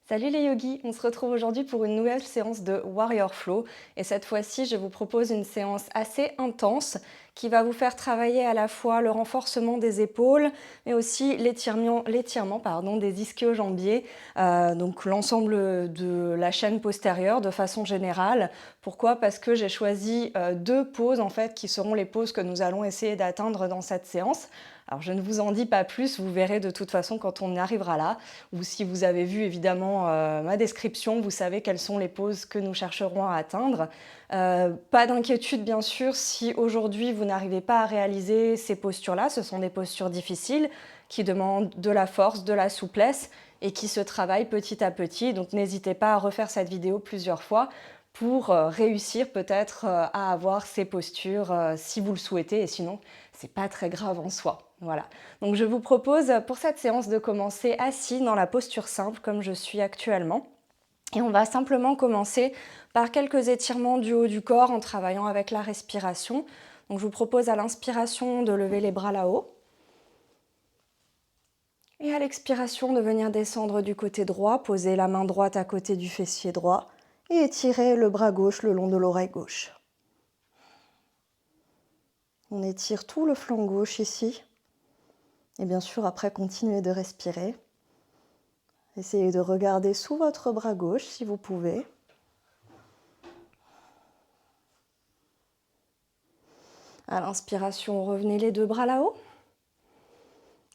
Salut les yogis, on se retrouve aujourd'hui pour une nouvelle séance de Warrior Flow et cette fois-ci je vous propose une séance assez intense qui va vous faire travailler à la fois le renforcement des épaules mais aussi l'étirement des ischio-jambiers, donc l'ensemble de la chaîne postérieure de façon générale. Pourquoi? Parce que j'ai choisi deux poses en fait qui seront les poses que nous allons essayer d'atteindre dans cette séance. Alors je ne vous en dis pas plus, vous verrez de toute façon quand on arrivera là, ou si vous avez vu évidemment ma description, vous savez quelles sont les poses que nous chercherons à atteindre. Pas d'inquiétude bien sûr si aujourd'hui vous n'arrivez pas à réaliser ces postures-là, ce sont des postures difficiles qui demandent de la force, de la souplesse et qui se travaillent petit à petit. Donc n'hésitez pas à refaire cette vidéo plusieurs fois pour réussir peut-être à avoir ces postures si vous le souhaitez, et sinon c'est pas très grave en soi. Voilà. Donc je vous propose pour cette séance de commencer assis dans la posture simple comme je suis actuellement. Et on va simplement commencer par quelques étirements du haut du corps en travaillant avec la respiration. Donc je vous propose à l'inspiration de lever les bras là-haut. Et à l'expiration de venir descendre du côté droit, poser la main droite à côté du fessier droit et étirer le bras gauche le long de l'oreille gauche. On étire tout le flanc gauche ici. Et bien sûr, après, continuez de respirer. Essayez de regarder sous votre bras gauche si vous pouvez. À l'inspiration, revenez les deux bras là-haut.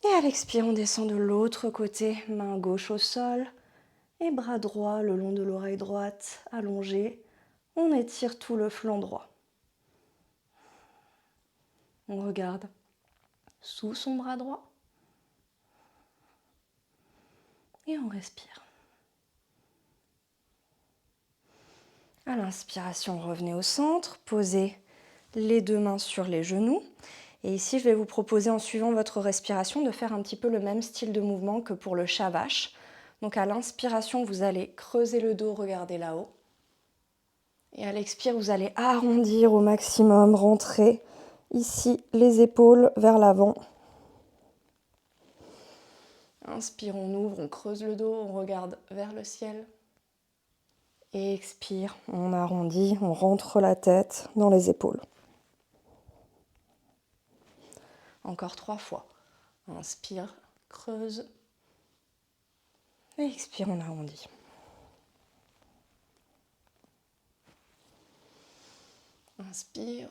Et à l'expire, on descend de l'autre côté, main gauche au sol et bras droit le long de l'oreille droite, allongé. On étire tout le flanc droit. On regarde sous son bras droit et on respire. À l'inspiration, revenez au centre, posez les deux mains sur les genoux. Et ici, je vais vous proposer, en suivant votre respiration, de faire un petit peu le même style de mouvement que pour le chat vache. Donc à l'inspiration, vous allez creuser le dos, regarder là-haut. Et à l'expire, vous allez arrondir au maximum, rentrer ici les épaules vers l'avant. Inspire, on ouvre, on creuse le dos, on regarde vers le ciel. Et expire, on arrondit, on rentre la tête dans les épaules. Encore 3 fois. Inspire, creuse. Et expire, on arrondit. Inspire.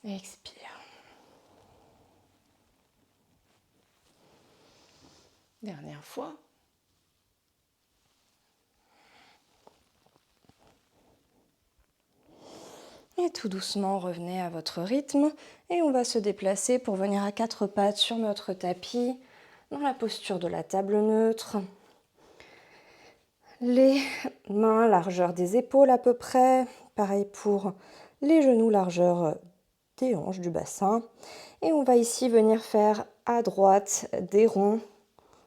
Expire. Dernière fois. Et tout doucement, revenez à votre rythme et on va se déplacer pour venir à 4 pattes sur notre tapis, dans la posture de la table neutre. Les mains largeur des épaules à peu près, pareil pour les genoux largeur des hanches, du bassin. Et on va ici venir faire à droite des ronds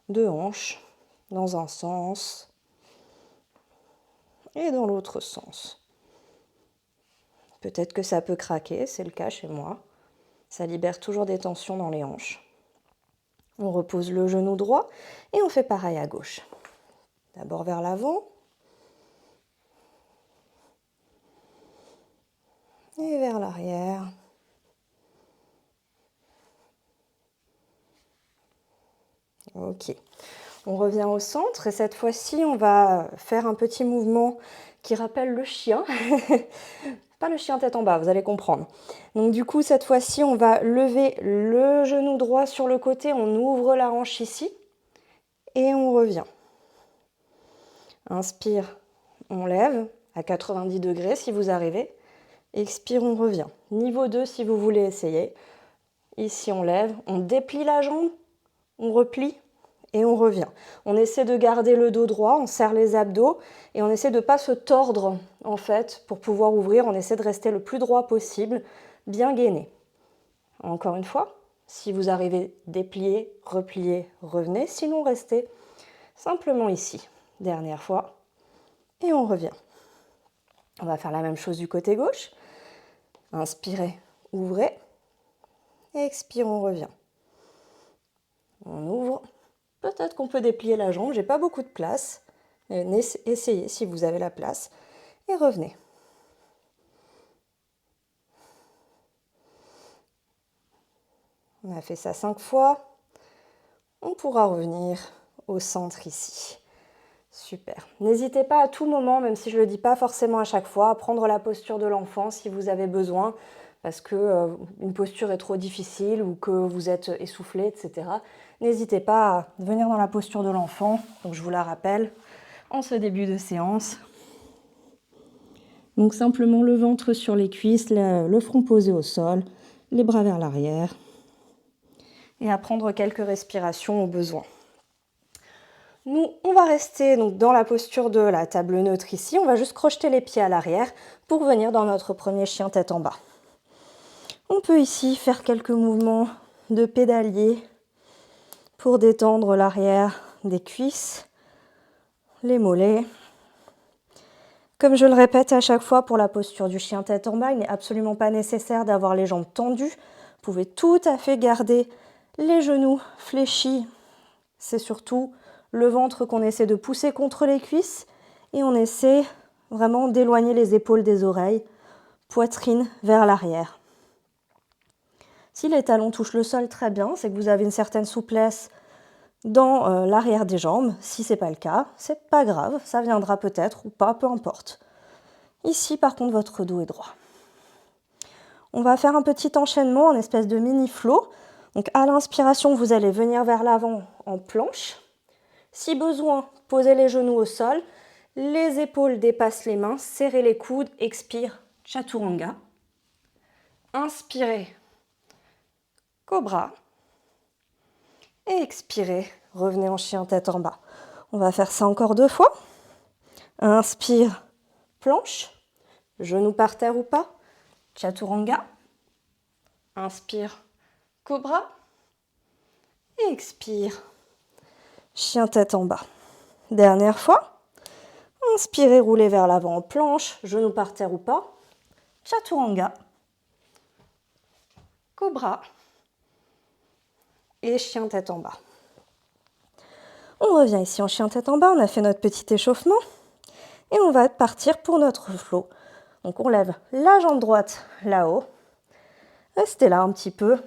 de hanches dans un sens et dans l'autre sens. Peut-être que ça peut craquer, c'est le cas chez moi. Ça libère toujours des tensions dans les hanches. On repose le genou droit et on fait pareil à gauche. D'abord vers l'avant. Et vers l'arrière. Ok. On revient au centre et cette fois-ci, on va faire un petit mouvement qui rappelle le chien. Pas le chien tête en bas, vous allez comprendre. Donc du coup, cette fois-ci, on va lever le genou droit sur le côté, on ouvre la hanche ici et on revient. Inspire, on lève à 90 degrés si vous arrivez. Expire, on revient. Niveau 2 si vous voulez essayer. Ici, on lève, on déplie la jambe, on replie et on revient. On essaie de garder le dos droit, on serre les abdos et on essaie de ne pas se tordre en fait pour pouvoir ouvrir. On essaie de rester le plus droit possible, bien gainé. Encore une fois, si vous arrivez, déplier, replier, revenez. Sinon, restez simplement ici. Dernière fois et on revient. On va faire la même chose du côté gauche. Inspirez, ouvrez. Expire, on revient. On ouvre Peut-être qu'on peut déplier la jambe, j'ai pas beaucoup de place. Mais essayez si vous avez la place. Et revenez. On a fait ça 5 fois. On pourra revenir au centre ici. Super. N'hésitez pas à tout moment, même si je ne le dis pas forcément à chaque fois, à prendre la posture de l'enfant si vous avez besoin, parce que une posture est trop difficile ou que vous êtes essoufflé, etc. N'hésitez pas à venir dans la posture de l'enfant. Donc je vous la rappelle en ce début de séance. Donc simplement le ventre sur les cuisses, le front posé au sol, les bras vers l'arrière. Et à prendre quelques respirations au besoin. Nous, on va rester donc dans la posture de la table neutre ici. On va juste crocheter les pieds à l'arrière pour venir dans notre premier chien tête en bas. On peut ici faire quelques mouvements de pédalier pour détendre l'arrière des cuisses, les mollets. Comme je le répète à chaque fois pour la posture du chien tête en bas, il n'est absolument pas nécessaire d'avoir les jambes tendues. Vous pouvez tout à fait garder les genoux fléchis. C'est surtout le ventre qu'on essaie de pousser contre les cuisses et on essaie vraiment d'éloigner les épaules des oreilles, poitrine vers l'arrière. Si les talons touchent le sol, très bien, c'est que vous avez une certaine souplesse dans l'arrière des jambes. Si ce n'est pas le cas, c'est pas grave, ça viendra peut-être ou pas, peu importe. Ici, par contre, votre dos est droit. On va faire un petit enchaînement en espèce de mini flow. Donc à l'inspiration, vous allez venir vers l'avant en planche. Si besoin, posez les genoux au sol, les épaules dépassent les mains, serrez les coudes, expire, chaturanga. Inspirez, cobra. Et expirez, revenez en chien tête en bas. On va faire ça encore 2 fois. Inspire, planche, genoux par terre ou pas, chaturanga. Inspire, cobra. Et expire, chien tête en bas. Dernière fois. Inspirez, roulez vers l'avant en planche, genoux par terre ou pas, chaturanga, cobra et chien tête en bas. On revient ici en chien tête en bas, on a fait notre petit échauffement et on va partir pour notre flow. Donc on lève la jambe droite là-haut, restez là un petit peu,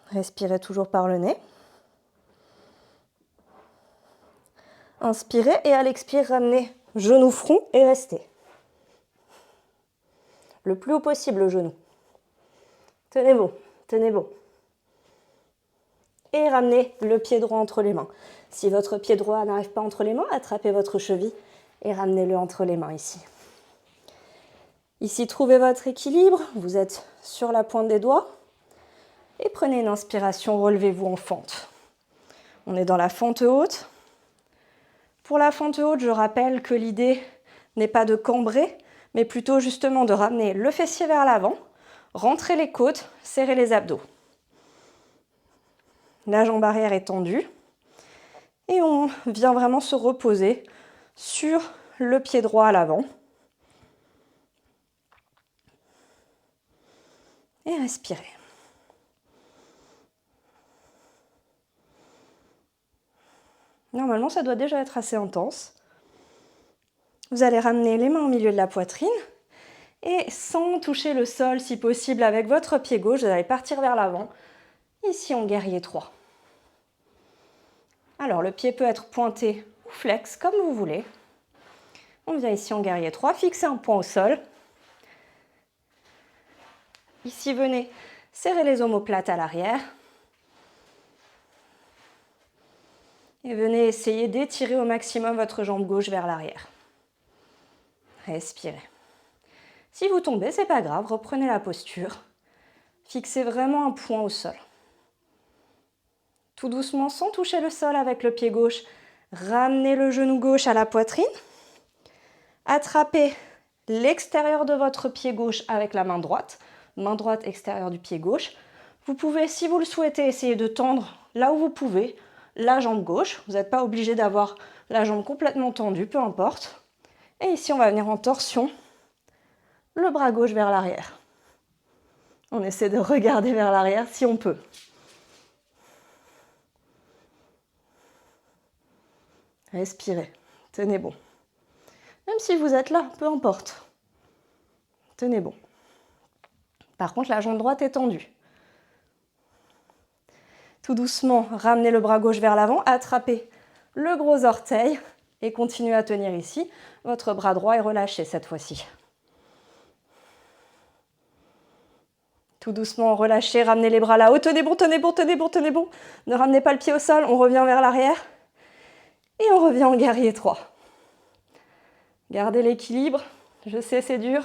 respirez toujours par le nez. Inspirez et à l'expire, ramenez genou front et restez. Le plus haut possible le genou. Tenez bon, tenez bon. Et ramenez le pied droit entre les mains. Si votre pied droit n'arrive pas entre les mains, attrapez votre cheville et ramenez-le entre les mains ici. Ici, trouvez votre équilibre. Vous êtes sur la pointe des doigts. Et prenez une inspiration, relevez-vous en fente. On est dans la fente haute. Pour la fente haute, je rappelle que l'idée n'est pas de cambrer, mais plutôt justement de ramener le fessier vers l'avant, rentrer les côtes, serrer les abdos. La jambe arrière est tendue et on vient vraiment se reposer sur le pied droit à l'avant. Et respirez. Normalement, ça doit déjà être assez intense. Vous allez ramener les mains au milieu de la poitrine et sans toucher le sol, si possible, avec votre pied gauche, vous allez partir vers l'avant. Ici, en guerrier 3. Alors, le pied peut être pointé ou flex, comme vous voulez. On vient ici en guerrier 3, fixez un point au sol. Ici, venez serrer les omoplates à l'arrière. Et venez essayer d'étirer au maximum votre jambe gauche vers l'arrière. Respirez. Si vous tombez, c'est pas grave, reprenez la posture. Fixez vraiment un point au sol. Tout doucement, sans toucher le sol avec le pied gauche, ramenez le genou gauche à la poitrine. Attrapez l'extérieur de votre pied gauche avec la main droite extérieure du pied gauche. Vous pouvez, si vous le souhaitez, essayer de tendre là où vous pouvez la jambe gauche. Vous n'êtes pas obligé d'avoir la jambe complètement tendue, peu importe. Et ici, on va venir en torsion, le bras gauche vers l'arrière. On essaie de regarder vers l'arrière si on peut. Respirez. Tenez bon. Même si vous êtes là, peu importe. Tenez bon. Par contre, la jambe droite est tendue. Tout doucement, ramenez le bras gauche vers l'avant, attrapez le gros orteil et continuez à tenir ici. Votre bras droit est relâché cette fois-ci. Tout doucement, relâchez, ramenez les bras là-haut. Tenez bon, tenez bon, tenez bon, tenez bon. Ne ramenez pas le pied au sol, on revient vers l'arrière. Et on revient en guerrier 3. Gardez l'équilibre. Je sais, c'est dur.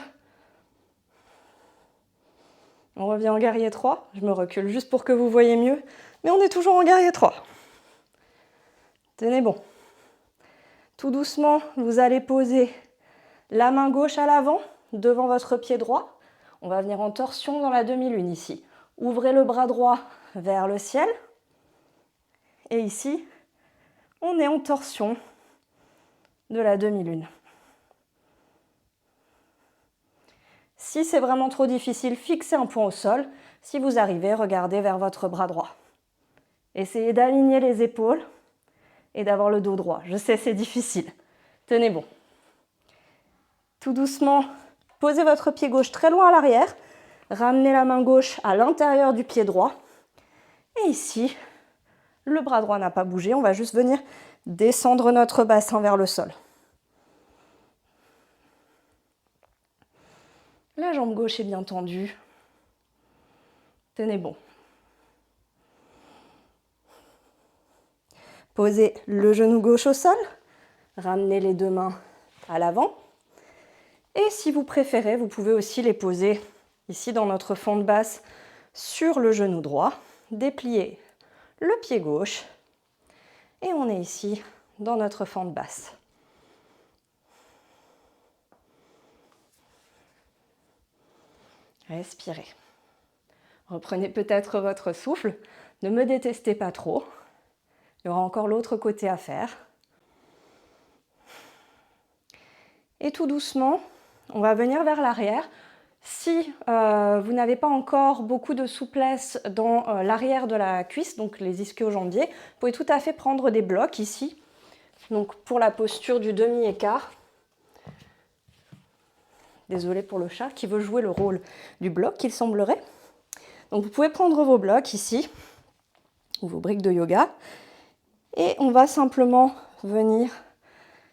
On revient en guerrier 3. Je me recule juste pour que vous voyez mieux. Mais on est toujours en guerrier 3. Tenez bon. Tout doucement, vous allez poser la main gauche à l'avant, devant votre pied droit. On va venir en torsion dans la demi-lune ici. Ouvrez le bras droit vers le ciel. Et ici, on est en torsion de la demi-lune. Si c'est vraiment trop difficile, fixez un point au sol. Si vous arrivez, regardez vers votre bras droit. Essayez d'aligner les épaules et d'avoir le dos droit. Je sais, c'est difficile. Tenez bon. Tout doucement, posez votre pied gauche très loin à l'arrière. Ramenez la main gauche à l'intérieur du pied droit. Et ici, le bras droit n'a pas bougé. On va juste venir descendre notre bassin vers le sol. La jambe gauche est bien tendue. Tenez bon. Posez le genou gauche au sol. Ramenez les deux mains à l'avant. Et si vous préférez, vous pouvez aussi les poser ici dans notre fente basse sur le genou droit. Dépliez le pied gauche. Et on est ici dans notre fente basse. Respirez. Reprenez peut-être votre souffle. Ne me détestez pas trop. Il y aura encore l'autre côté à faire. Et tout doucement, on va venir vers l'arrière. Si vous n'avez pas encore beaucoup de souplesse dans l'arrière de la cuisse, donc les ischio-jambiers, vous pouvez tout à fait prendre des blocs ici. Donc pour la posture du demi-écart. Désolée pour le chat qui veut jouer le rôle du bloc, il semblerait. Donc vous pouvez prendre vos blocs ici, ou vos briques de yoga. Et on va simplement venir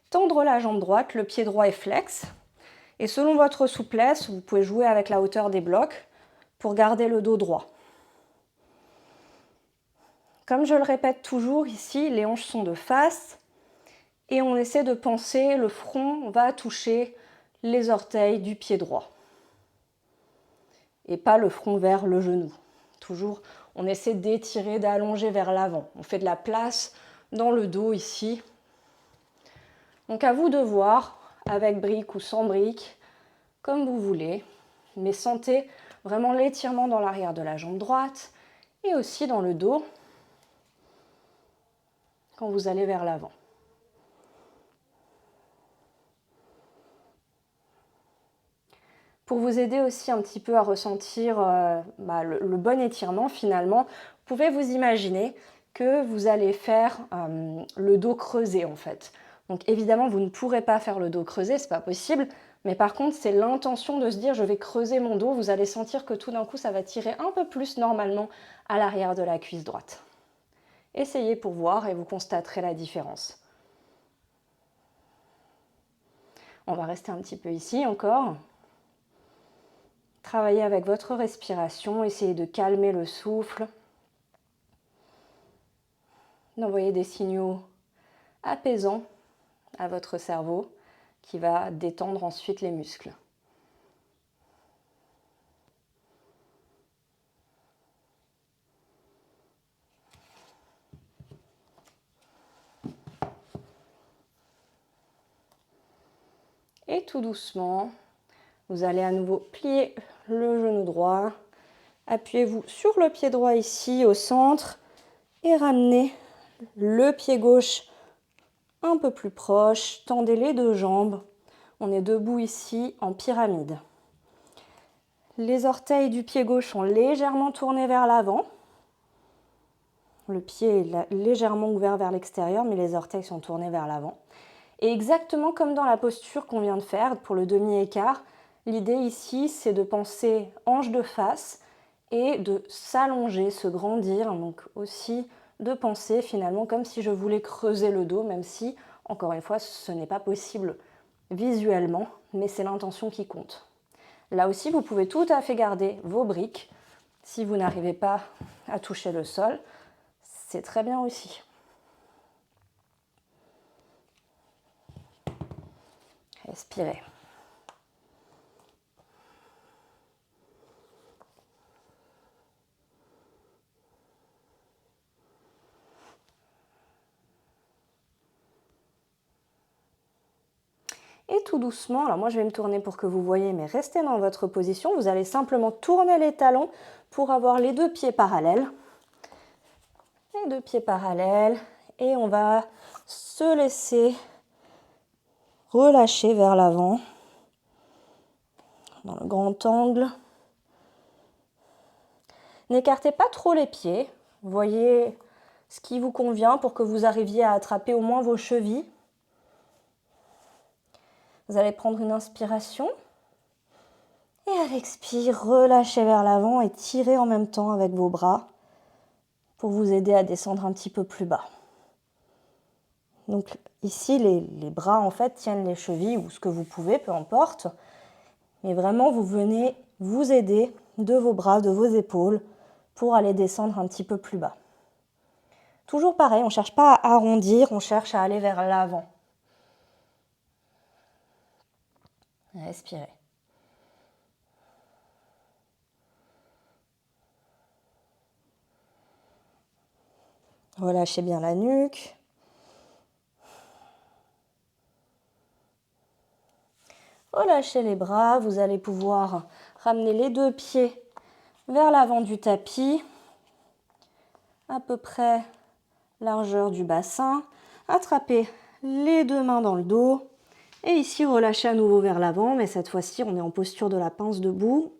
tendre la jambe droite, le pied droit est flex. Et selon votre souplesse, vous pouvez jouer avec la hauteur des blocs pour garder le dos droit. Comme je le répète toujours ici, les hanches sont de face et on essaie de penser, le front va toucher les orteils du pied droit et pas le front vers le genou. Toujours, on essaie d'étirer, d'allonger vers l'avant. On fait de la place dans le dos ici. Donc à vous de voir, avec brique ou sans brique, comme vous voulez, mais sentez vraiment l'étirement dans l'arrière de la jambe droite et aussi dans le dos quand vous allez vers l'avant. Pour vous aider aussi un petit peu à ressentir le bon étirement finalement, vous pouvez vous imaginer que vous allez faire le dos creusé en fait. Donc évidemment, vous ne pourrez pas faire le dos creusé, c'est pas possible, mais par contre, c'est l'intention de se dire je vais creuser mon dos, vous allez sentir que tout d'un coup, ça va tirer un peu plus normalement à l'arrière de la cuisse droite. Essayez pour voir et vous constaterez la différence. On va rester un petit peu ici encore. Travaillez avec votre respiration, essayez de calmer le souffle, d'envoyer des signaux apaisants à votre cerveau qui va détendre ensuite les muscles. Et tout doucement, vous allez à nouveau plier le genou droit. Appuyez-vous sur le pied droit ici au centre et ramenez le pied gauche un peu plus proche. Tendez les deux jambes. On est debout ici en pyramide. Les orteils du pied gauche sont légèrement tournés vers l'avant. Le pied est légèrement ouvert vers l'extérieur, mais les orteils sont tournés vers l'avant. Et exactement comme dans la posture qu'on vient de faire pour le demi-écart, l'idée ici, c'est de penser hanche de face et de s'allonger, se grandir. Donc aussi de penser finalement comme si je voulais creuser le dos, même si, encore une fois, ce n'est pas possible visuellement, mais c'est l'intention qui compte. Là aussi, vous pouvez tout à fait garder vos briques. Si vous n'arrivez pas à toucher le sol, c'est très bien aussi. Respirez. Et tout doucement, alors moi je vais me tourner pour que vous voyez, mais restez dans votre position. Vous allez simplement tourner les talons pour avoir les deux pieds parallèles. Les deux pieds parallèles. Et on va se laisser relâcher vers l'avant. Dans le grand angle. N'écartez pas trop les pieds. Voyez ce qui vous convient pour que vous arriviez à attraper au moins vos chevilles. Vous allez prendre une inspiration. Et à l'expire, relâchez vers l'avant et tirez en même temps avec vos bras pour vous aider à descendre un petit peu plus bas. Donc ici, les bras en fait tiennent les chevilles ou ce que vous pouvez, peu importe. Mais vraiment, vous venez vous aider de vos bras, de vos épaules pour aller descendre un petit peu plus bas. Toujours pareil, on ne cherche pas à arrondir, on cherche à aller vers l'avant. Respirez. Relâchez bien la nuque. Relâchez les bras, vous allez pouvoir ramener les deux pieds vers l'avant du tapis, à peu près largeur du bassin. Attrapez les deux mains dans le dos et ici relâchez à nouveau vers l'avant, mais cette fois-ci on est en posture de la pince debout.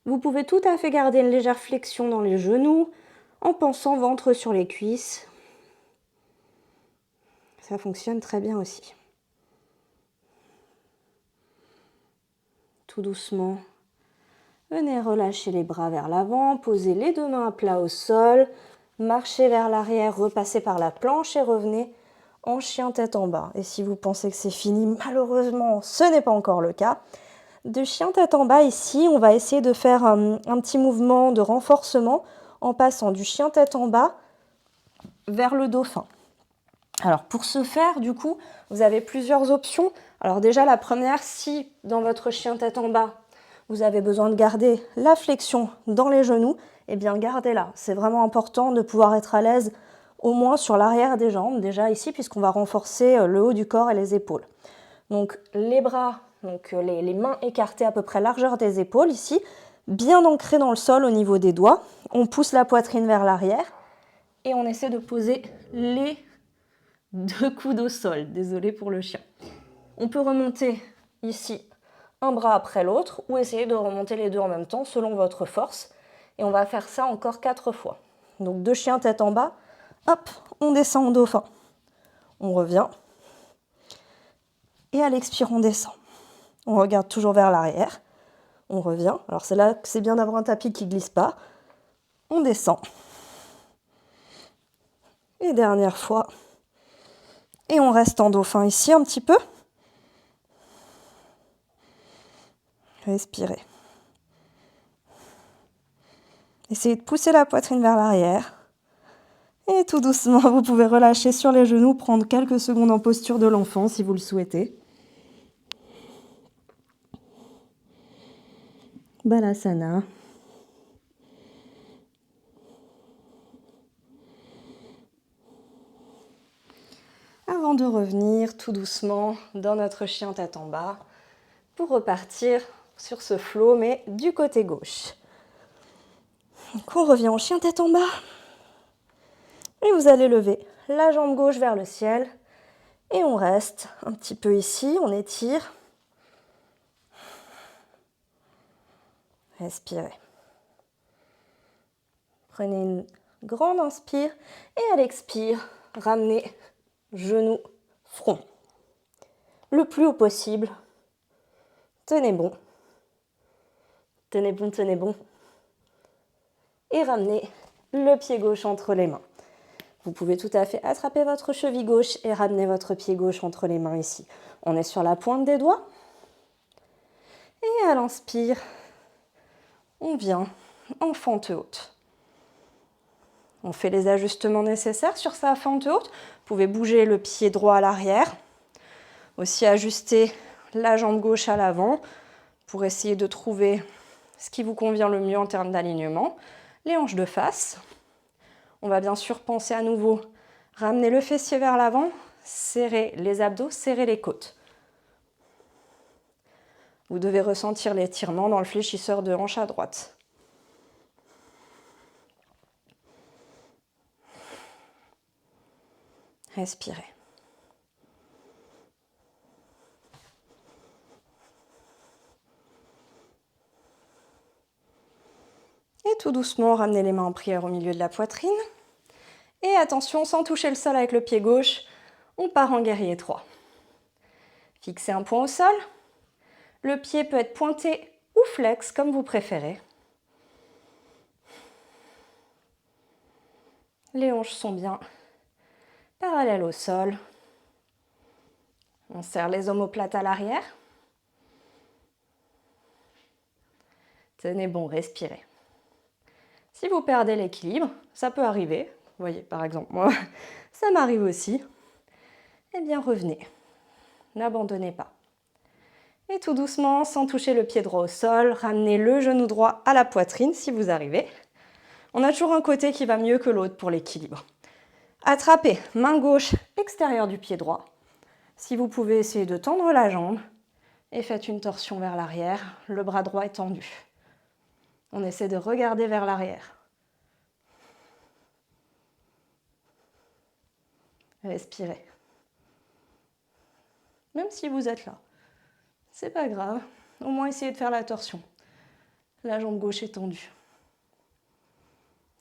Vous pouvez tout à fait garder une légère flexion dans les genoux en pensant ventre sur les cuisses. Ça fonctionne très bien aussi. Tout doucement, venez relâcher les bras vers l'avant, posez les deux mains à plat au sol, marchez vers l'arrière, repassez par la planche et revenez en chien tête en bas. Et si vous pensez que c'est fini, malheureusement, ce n'est pas encore le cas. De chien tête en bas, ici, on va essayer de faire un petit mouvement de renforcement en passant du chien tête en bas vers le dauphin. Alors pour ce faire, du coup, vous avez plusieurs options. Alors déjà, la première, si dans votre chien tête en bas, vous avez besoin de garder la flexion dans les genoux, eh bien gardez-la. C'est vraiment important de pouvoir être à l'aise au moins sur l'arrière des jambes, déjà ici, puisqu'on va renforcer le haut du corps et les épaules. Donc les bras, donc les mains écartées à peu près largeur des épaules ici, bien ancrées dans le sol au niveau des doigts. On pousse la poitrine vers l'arrière et on essaie de poser les deux coudes au sol. Désolée pour le chien. On peut remonter ici un bras après l'autre ou essayer de remonter les deux en même temps selon votre force. Et on va faire ça encore 4 fois. Donc 2 chiens tête en bas, hop, on descend en dauphin. On revient. Et à l'expire, on descend. On regarde toujours vers l'arrière. On revient. Alors c'est là que c'est bien d'avoir un tapis qui ne glisse pas. On descend. Et dernière fois. Et on reste en dauphin ici un petit peu. Respirez. Essayez de pousser la poitrine vers l'arrière. Et tout doucement, vous pouvez relâcher sur les genoux, prendre quelques secondes en posture de l'enfant si vous le souhaitez. Balasana. Avant de revenir tout doucement dans notre chien tête en bas pour repartir sur ce flow, mais du côté gauche. Donc on revient en chien tête en bas. Et vous allez lever la jambe gauche vers le ciel. Et on reste un petit peu ici, on étire. Respirez. Prenez une grande inspire et à l'expire, ramenez genou, front. Le plus haut possible. Tenez bon. Tenez bon, tenez bon. Et ramenez le pied gauche entre les mains. Vous pouvez tout à fait attraper votre cheville gauche et ramener votre pied gauche entre les mains ici. On est sur la pointe des doigts. Et à l'inspire, on vient en fente haute. On fait les ajustements nécessaires sur sa fente haute. Vous pouvez bouger le pied droit à l'arrière. Aussi ajuster la jambe gauche à l'avant pour essayer de trouver ce qui vous convient le mieux en termes d'alignement. Les hanches de face. On va bien sûr penser à nouveau, ramener le fessier vers l'avant, serrer les abdos, serrer les côtes. Vous devez ressentir l'étirement dans le fléchisseur de hanche à droite. Respirez. Et tout doucement, ramenez les mains en prière au milieu de la poitrine. Et attention, sans toucher le sol avec le pied gauche, on part en guerrier 3. Fixez un point au sol. Le pied peut être pointé ou flex, comme vous préférez. Les hanches sont bien parallèles au sol. On serre les omoplates à l'arrière. Tenez bon, respirez. Si vous perdez l'équilibre, ça peut arriver. Vous voyez, par exemple, moi, ça m'arrive aussi. Eh bien, revenez. N'abandonnez pas. Et tout doucement, sans toucher le pied droit au sol, ramenez le genou droit à la poitrine si vous arrivez. On a toujours un côté qui va mieux que l'autre pour l'équilibre. Attrapez main gauche extérieure du pied droit. Si vous pouvez, essayer de tendre la jambe et faites une torsion vers l'arrière. Le bras droit est tendu. On essaie de regarder vers l'arrière. Respirez. Même si vous êtes là, c'est pas grave. Au moins essayez de faire la torsion. La jambe gauche est tendue.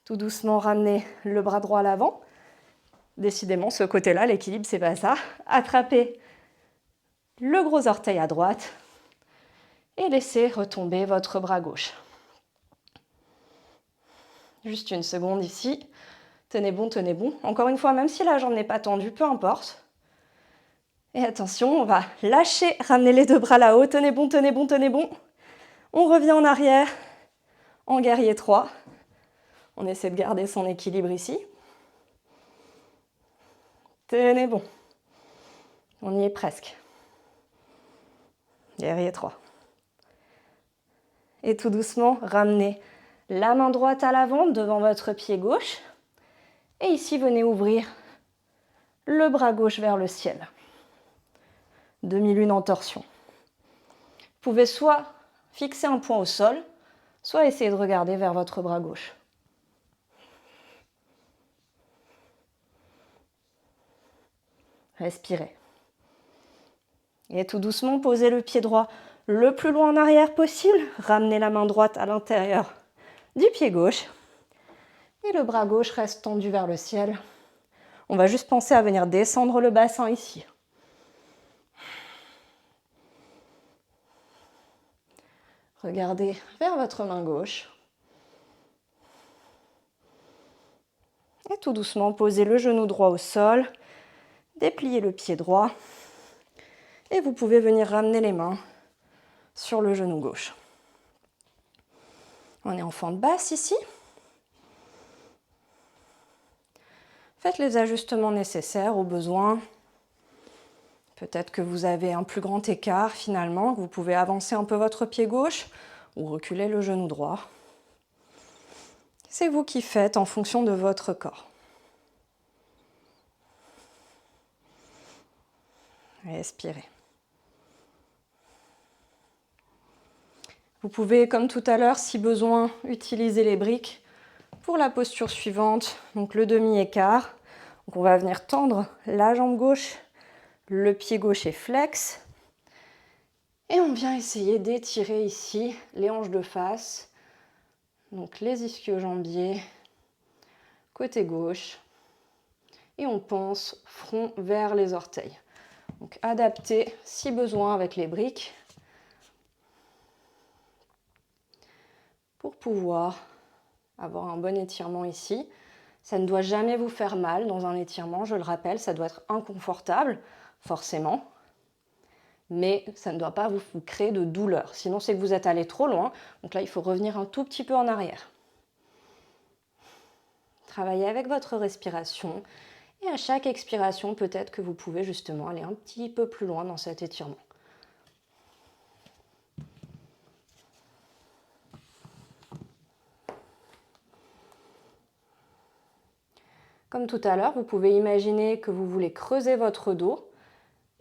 Tout doucement, ramenez le bras droit à l'avant. Décidément, ce côté-là, l'équilibre, c'est pas ça. Attrapez le gros orteil à droite et laissez retomber votre bras gauche. Juste une seconde ici. Tenez bon, tenez bon. Encore une fois, même si la jambe n'est pas tendue, peu importe. Et attention, on va lâcher, ramener les deux bras là-haut. Tenez bon, tenez bon, tenez bon. On revient en arrière, en guerrier 3. On essaie de garder son équilibre ici. Tenez bon. On y est presque. Guerrier 3. Et tout doucement, ramenez la main droite à l'avant devant votre pied gauche. Et ici, venez ouvrir le bras gauche vers le ciel. Demi-lune en torsion. Vous pouvez soit fixer un point au sol, soit essayer de regarder vers votre bras gauche. Respirez. Et tout doucement, posez le pied droit le plus loin en arrière possible. Ramenez la main droite à l'intérieur du pied gauche. Et le bras gauche reste tendu vers le ciel. On va juste penser à venir descendre le bassin ici. Regardez vers votre main gauche. Et tout doucement, posez le genou droit au sol. Dépliez le pied droit. Et vous pouvez venir ramener les mains sur le genou gauche. On est en fente basse ici. Faites les ajustements nécessaires au besoin. Peut-être que vous avez un plus grand écart finalement, vous pouvez avancer un peu votre pied gauche ou reculer le genou droit. C'est vous qui faites en fonction de votre corps. Respirez. Vous pouvez, comme tout à l'heure, si besoin, utiliser les briques pour la posture suivante, donc le demi-écart. Donc on va venir tendre la jambe gauche, le pied gauche est flex. Et on vient essayer d'étirer ici les hanches de face, donc les ischio-jambiers côté gauche. Et on pense front vers les orteils. Donc adapté si besoin avec les briques pour pouvoir avoir un bon étirement ici. Ça ne doit jamais vous faire mal dans un étirement, je le rappelle, ça doit être inconfortable, forcément, mais ça ne doit pas vous créer de douleur. Sinon, c'est que vous êtes allé trop loin. Donc là, il faut revenir un tout petit peu en arrière. Travaillez avec votre respiration. Et à chaque expiration, peut-être que vous pouvez justement aller un petit peu plus loin dans cet étirement. Comme tout à l'heure, vous pouvez imaginer que vous voulez creuser votre dos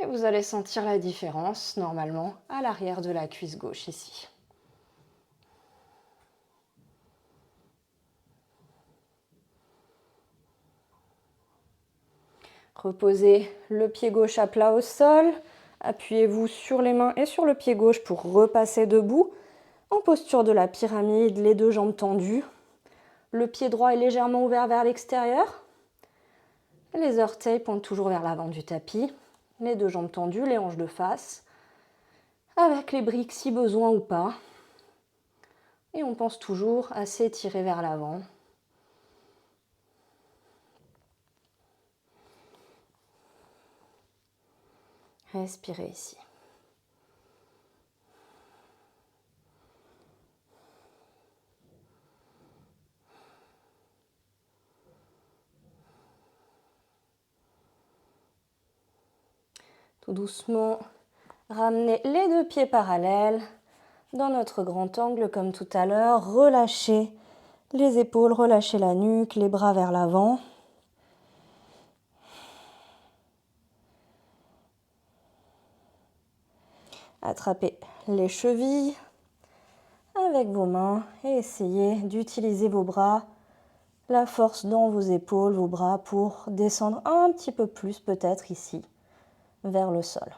et vous allez sentir la différence normalement à l'arrière de la cuisse gauche ici. Reposez le pied gauche à plat au sol, appuyez-vous sur les mains et sur le pied gauche pour repasser debout, en posture de la pyramide, les deux jambes tendues. Le pied droit est légèrement ouvert vers l'extérieur. Les orteils pointent toujours vers l'avant du tapis. Les deux jambes tendues, les hanches de face. Avec les briques si besoin ou pas. Et on pense toujours à s'étirer vers l'avant. Respirez ici. Tout doucement, ramenez les deux pieds parallèles dans notre grand angle comme tout à l'heure. Relâchez les épaules, relâchez la nuque, les bras vers l'avant. Attrapez les chevilles avec vos mains et essayez d'utiliser vos bras, la force dans vos épaules, vos bras pour descendre un petit peu plus peut-être ici vers le sol.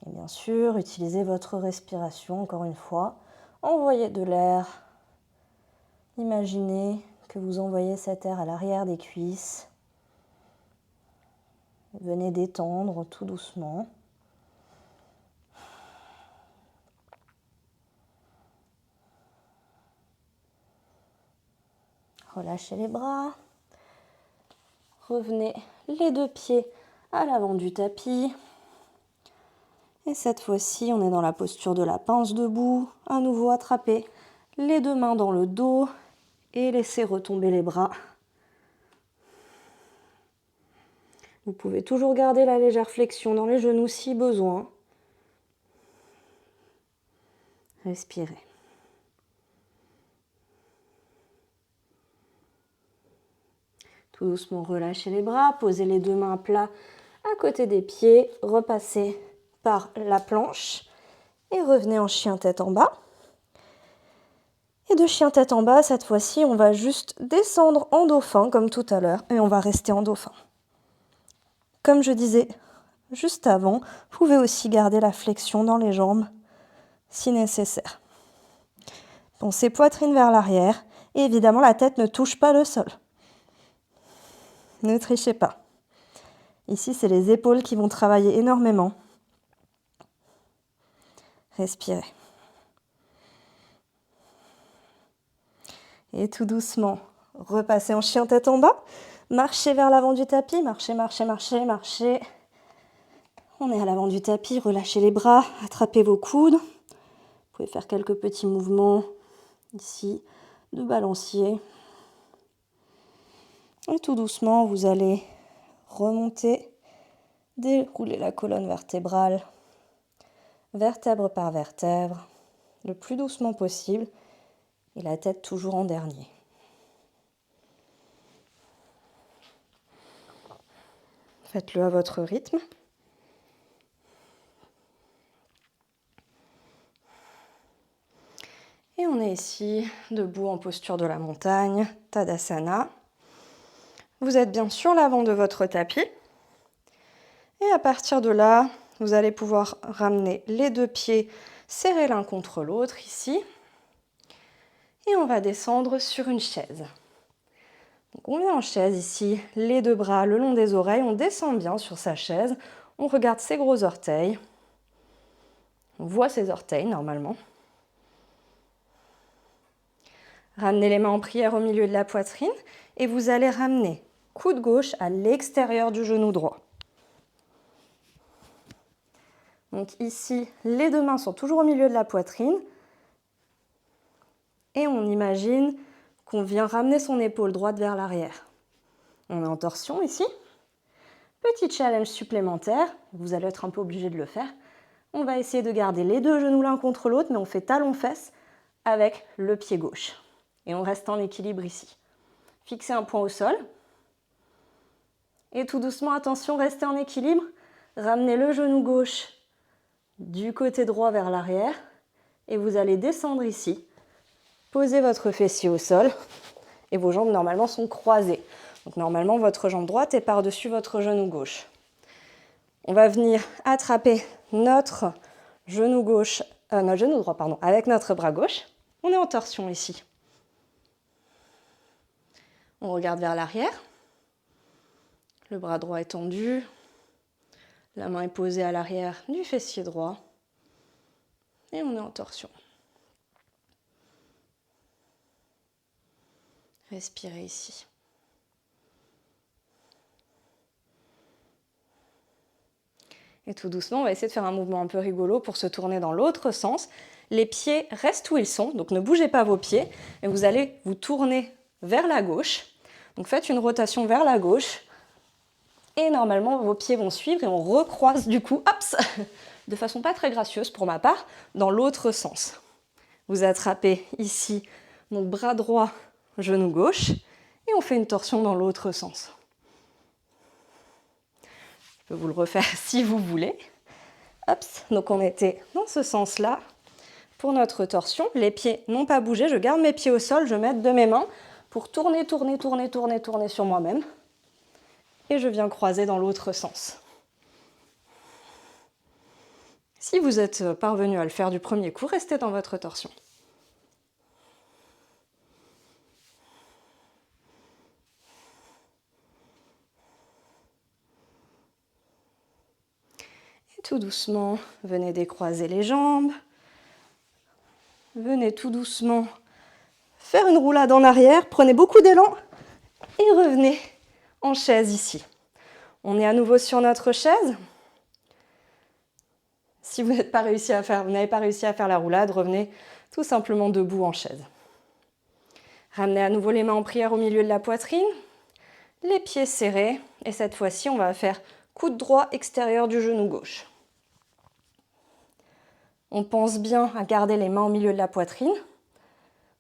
Et bien sûr, utilisez votre respiration encore une fois. Envoyez de l'air. Imaginez que vous envoyez cet air à l'arrière des cuisses. Venez détendre tout doucement. Relâchez les bras. Revenez les deux pieds à l'avant du tapis. Et cette fois-ci, on est dans la posture de la pince debout. À nouveau, attrapez les deux mains dans le dos et laissez retomber les bras. Vous pouvez toujours garder la légère flexion dans les genoux si besoin. Respirez. Tout doucement, relâchez les bras, posez les deux mains à plat à côté des pieds, repassez par la planche et revenez en chien tête en bas. Et de chien tête en bas, cette fois-ci, on va juste descendre en dauphin comme tout à l'heure et on va rester en dauphin. Comme je disais juste avant, vous pouvez aussi garder la flexion dans les jambes si nécessaire. Pensez poitrine vers l'arrière et évidemment la tête ne touche pas le sol. Ne trichez pas. Ici, c'est les épaules qui vont travailler énormément. Respirez. Et tout doucement, repassez en chien tête en bas. Marchez vers l'avant du tapis. Marchez, marchez, marchez, marchez. On est à l'avant du tapis. Relâchez les bras. Attrapez vos coudes. Vous pouvez faire quelques petits mouvements ici de balancier. Et tout doucement, vous allez remonter, dérouler la colonne vertébrale, vertèbre par vertèbre, le plus doucement possible, et la tête toujours en dernier. Faites-le à votre rythme. Et on est ici, debout en posture de la montagne, Tadasana. Vous êtes bien sur l'avant de votre tapis. Et à partir de là, vous allez pouvoir ramener les deux pieds serrés l'un contre l'autre ici. Et on va descendre sur une chaise. Donc on vient en chaise ici, les deux bras le long des oreilles, on descend bien sur sa chaise, on regarde ses gros orteils, on voit ses orteils normalement. Ramenez les mains en prière au milieu de la poitrine et vous allez ramener coude gauche à l'extérieur du genou droit. Donc ici, les deux mains sont toujours au milieu de la poitrine et on imagine qu'on vient ramener son épaule droite vers l'arrière. On est en torsion ici. Petit challenge supplémentaire, vous allez être un peu obligé de le faire. On va essayer de garder les deux genoux l'un contre l'autre, mais on fait talon-fesse avec le pied gauche. Et on reste en équilibre ici. Fixez un point au sol. Et tout doucement, attention, restez en équilibre. Ramenez le genou gauche du côté droit vers l'arrière. Et vous allez descendre ici. Posez votre fessier au sol. Et vos jambes, normalement, sont croisées. Donc, normalement, votre jambe droite est par-dessus votre genou gauche. On va venir attraper notre genou gauche, notre genou droit, pardon, avec notre bras gauche. On est en torsion ici. On regarde vers l'arrière. Le bras droit est tendu. La main est posée à l'arrière du fessier droit. Et on est en torsion. Respirez ici. Et tout doucement, on va essayer de faire un mouvement un peu rigolo pour se tourner dans l'autre sens. Les pieds restent où ils sont, donc ne bougez pas vos pieds. Et vous allez vous tourner vers la gauche. Donc faites une rotation vers la gauche. Et normalement, vos pieds vont suivre et on recroise du coup, hops, de façon pas très gracieuse pour ma part, dans l'autre sens. Vous attrapez ici mon bras droit, genou gauche, et on fait une torsion dans l'autre sens. Je peux vous le refaire si vous voulez. Hops, donc on était dans ce sens-là pour notre torsion. Les pieds n'ont pas bougé, je garde mes pieds au sol, je m'aide de mes mains pour tourner, tourner, tourner, tourner, tourner sur moi-même. Et je viens croiser dans l'autre sens. Si vous êtes parvenu à le faire du premier coup, restez dans votre torsion. Et tout doucement, venez décroiser les jambes. Venez tout doucement faire une roulade en arrière. Prenez beaucoup d'élan et revenez en chaise ici. On est à nouveau sur notre chaise. Si vous n'avez pas réussi à faire la roulade, revenez tout simplement debout en chaise. Ramenez à nouveau les mains en prière au milieu de la poitrine, les pieds serrés, et cette fois-ci, on va faire coude droit extérieur du genou gauche. On pense bien à garder les mains au milieu de la poitrine,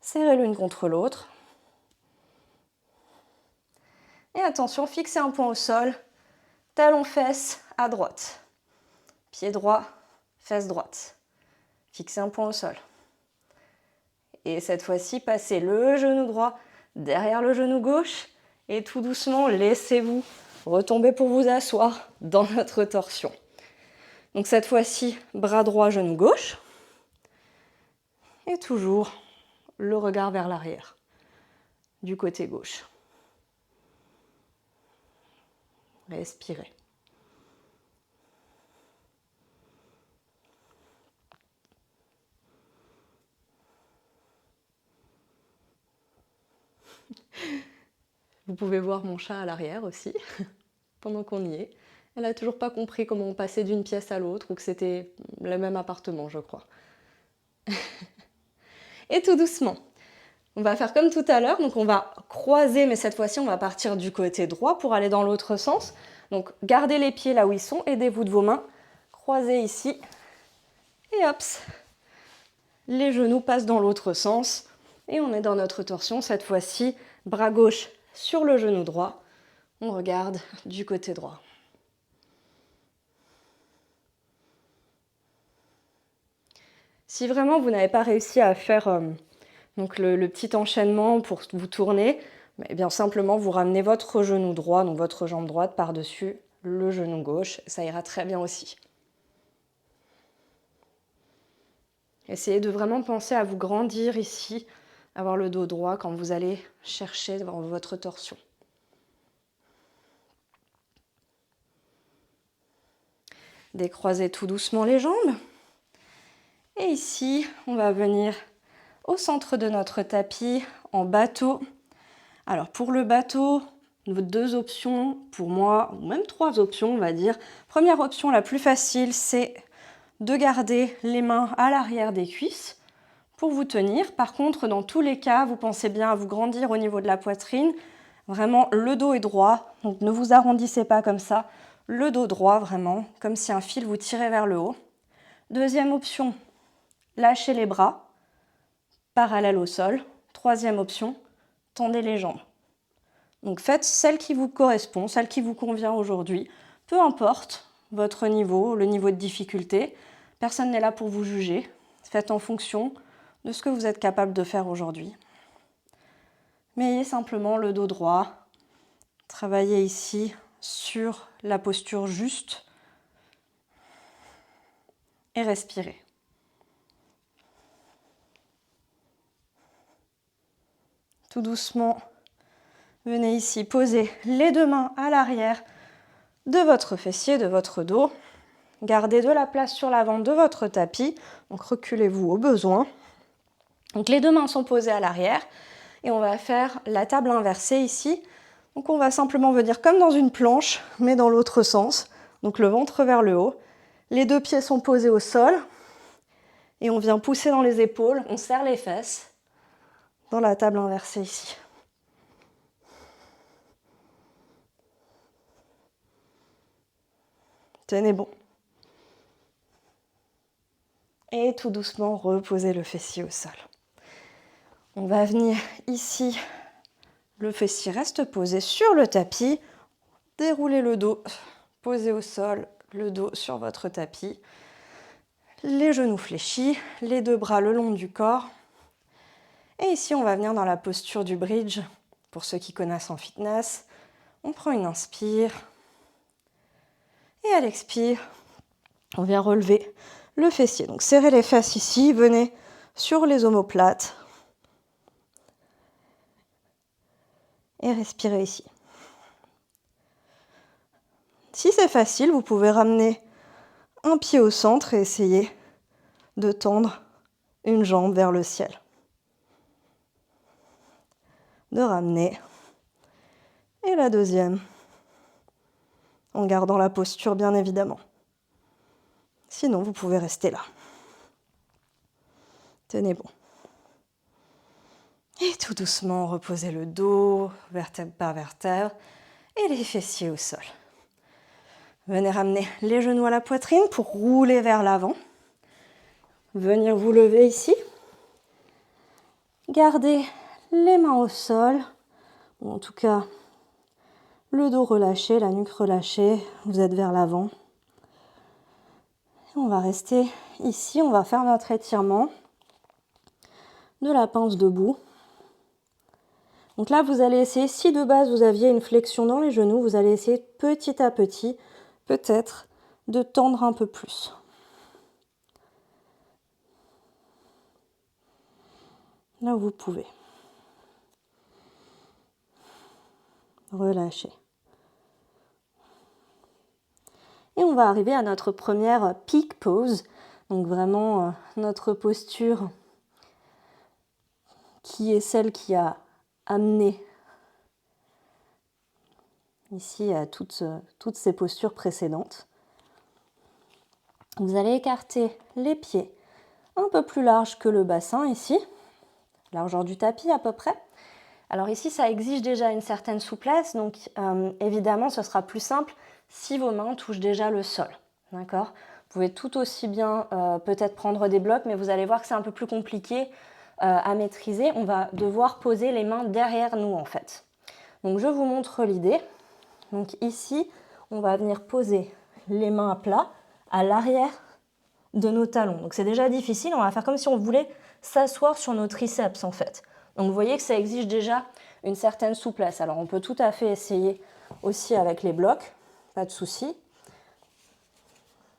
serrez l'une contre l'autre. Et attention, fixez un point au sol, talon-fesse à droite, pied droit, fesse droite. Fixez un point au sol. Et cette fois-ci, passez le genou droit derrière le genou gauche et tout doucement, laissez-vous retomber pour vous asseoir dans notre torsion. Donc cette fois-ci, bras droit, genou gauche. Et toujours le regard vers l'arrière, du côté gauche. Respirez. Vous pouvez voir mon chat à l'arrière aussi, pendant qu'on y est. Elle n'a toujours pas compris comment on passait d'une pièce à l'autre ou que c'était le même appartement, je crois. Et tout doucement, on va faire comme tout à l'heure, donc on va croiser, mais cette fois-ci, on va partir du côté droit pour aller dans l'autre sens. Donc gardez les pieds là où ils sont, aidez-vous de vos mains, croisez ici, et hop, les genoux passent dans l'autre sens, et on est dans notre torsion, cette fois-ci, bras gauche sur le genou droit, on regarde du côté droit. Si vraiment vous n'avez pas réussi à faire donc le petit enchaînement pour vous tourner, eh bien simplement vous ramenez votre genou droit, donc votre jambe droite par-dessus le genou gauche, ça ira très bien aussi. Essayez de vraiment penser à vous grandir ici avoir le dos droit quand vous allez chercher dans votre torsion. Décroisez tout doucement les jambes. Et ici, on va venir au centre de notre tapis en bateau. Alors pour le bateau, deux options pour moi, ou même trois options on va dire. Première option, la plus facile, c'est de garder les mains à l'arrière des cuisses pour vous tenir. Par contre, dans tous les cas, vous pensez bien à vous grandir au niveau de la poitrine. Vraiment, le dos est droit, donc ne vous arrondissez pas comme ça. Le dos droit, vraiment, comme si un fil vous tirait vers le haut. Deuxième option, lâchez les bras, parallèle au sol. Troisième option, tendez les jambes. Donc faites celle qui vous correspond, celle qui vous convient aujourd'hui. Peu importe votre niveau, le niveau de difficulté. Personne n'est là pour vous juger. Faites en fonction de ce que vous êtes capable de faire aujourd'hui. Mais ayez simplement le dos droit. Travaillez ici sur la posture juste et respirez. Tout doucement, venez ici poser les deux mains à l'arrière de votre fessier, de votre dos. Gardez de la place sur l'avant de votre tapis. Donc reculez-vous au besoin. Donc les deux mains sont posées à l'arrière et on va faire la table inversée ici. Donc on va simplement venir comme dans une planche, mais dans l'autre sens. Donc le ventre vers le haut. Les deux pieds sont posés au sol et on vient pousser dans les épaules. On serre les fesses dans la table inversée ici. Tenez bon. Et tout doucement, reposez le fessier au sol. On va venir ici, le fessier reste posé sur le tapis. Déroulez le dos, posez au sol, le dos sur votre tapis. Les genoux fléchis, les deux bras le long du corps. Et ici, on va venir dans la posture du bridge. Pour ceux qui connaissent en fitness, on prend une inspire. Et à l'expire, on vient relever le fessier. Donc serrez les fesses ici, venez sur les omoplates. Et respirez ici. Si c'est facile, vous pouvez ramener un pied au centre et essayer de tendre une jambe vers le ciel. De ramener. Et la deuxième, en gardant la posture bien évidemment. Sinon, vous pouvez rester là. Tenez bon. Et tout doucement, reposez le dos, vertèbre par vertèbre, et les fessiers au sol. Venez ramener les genoux à la poitrine pour rouler vers l'avant. Venir vous lever ici. Gardez les mains au sol, ou en tout cas le dos relâché, la nuque relâchée, vous êtes vers l'avant. On va rester ici, on va faire notre étirement de la pince debout. Donc là, vous allez essayer, si de base vous aviez une flexion dans les genoux, vous allez essayer petit à petit, peut-être, de tendre un peu plus. Là où vous pouvez. Relâchez. Et on va arriver à notre première peak pose. Donc vraiment notre posture qui est celle qui a amené ici à toutes ces postures précédentes. Vous allez écarter les pieds un peu plus larges que le bassin ici, largeur du tapis à peu près. Alors ici, ça exige déjà une certaine souplesse, donc évidemment, ce sera plus simple si vos mains touchent déjà le sol. D'accord ? Vous pouvez tout aussi bien peut-être prendre des blocs, mais vous allez voir que c'est un peu plus compliqué à maîtriser. On va devoir poser les mains derrière nous en fait. Donc je vous montre l'idée. Donc ici, on va venir poser les mains à plat à l'arrière de nos talons. Donc c'est déjà difficile, on va faire comme si on voulait s'asseoir sur nos triceps en fait. Donc vous voyez que ça exige déjà une certaine souplesse. Alors on peut tout à fait essayer aussi avec les blocs, pas de souci.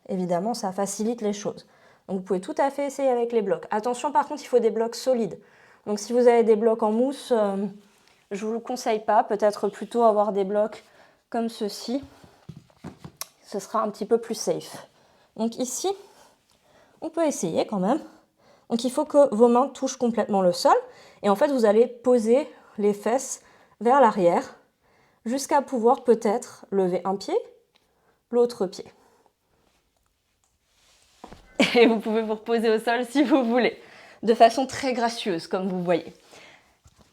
Évidemment, ça facilite les choses. Donc vous pouvez tout à fait essayer avec les blocs. Attention par contre, il faut des blocs solides. Donc si vous avez des blocs en mousse, je ne vous le conseille pas. Peut-être plutôt avoir des blocs comme ceci. Ce sera un petit peu plus safe. Donc ici, on peut essayer quand même. Donc il faut que vos mains touchent complètement le sol. Et en fait, vous allez poser les fesses vers l'arrière jusqu'à pouvoir peut-être lever un pied, l'autre pied. Et vous pouvez vous reposer au sol si vous voulez, de façon très gracieuse, comme vous voyez.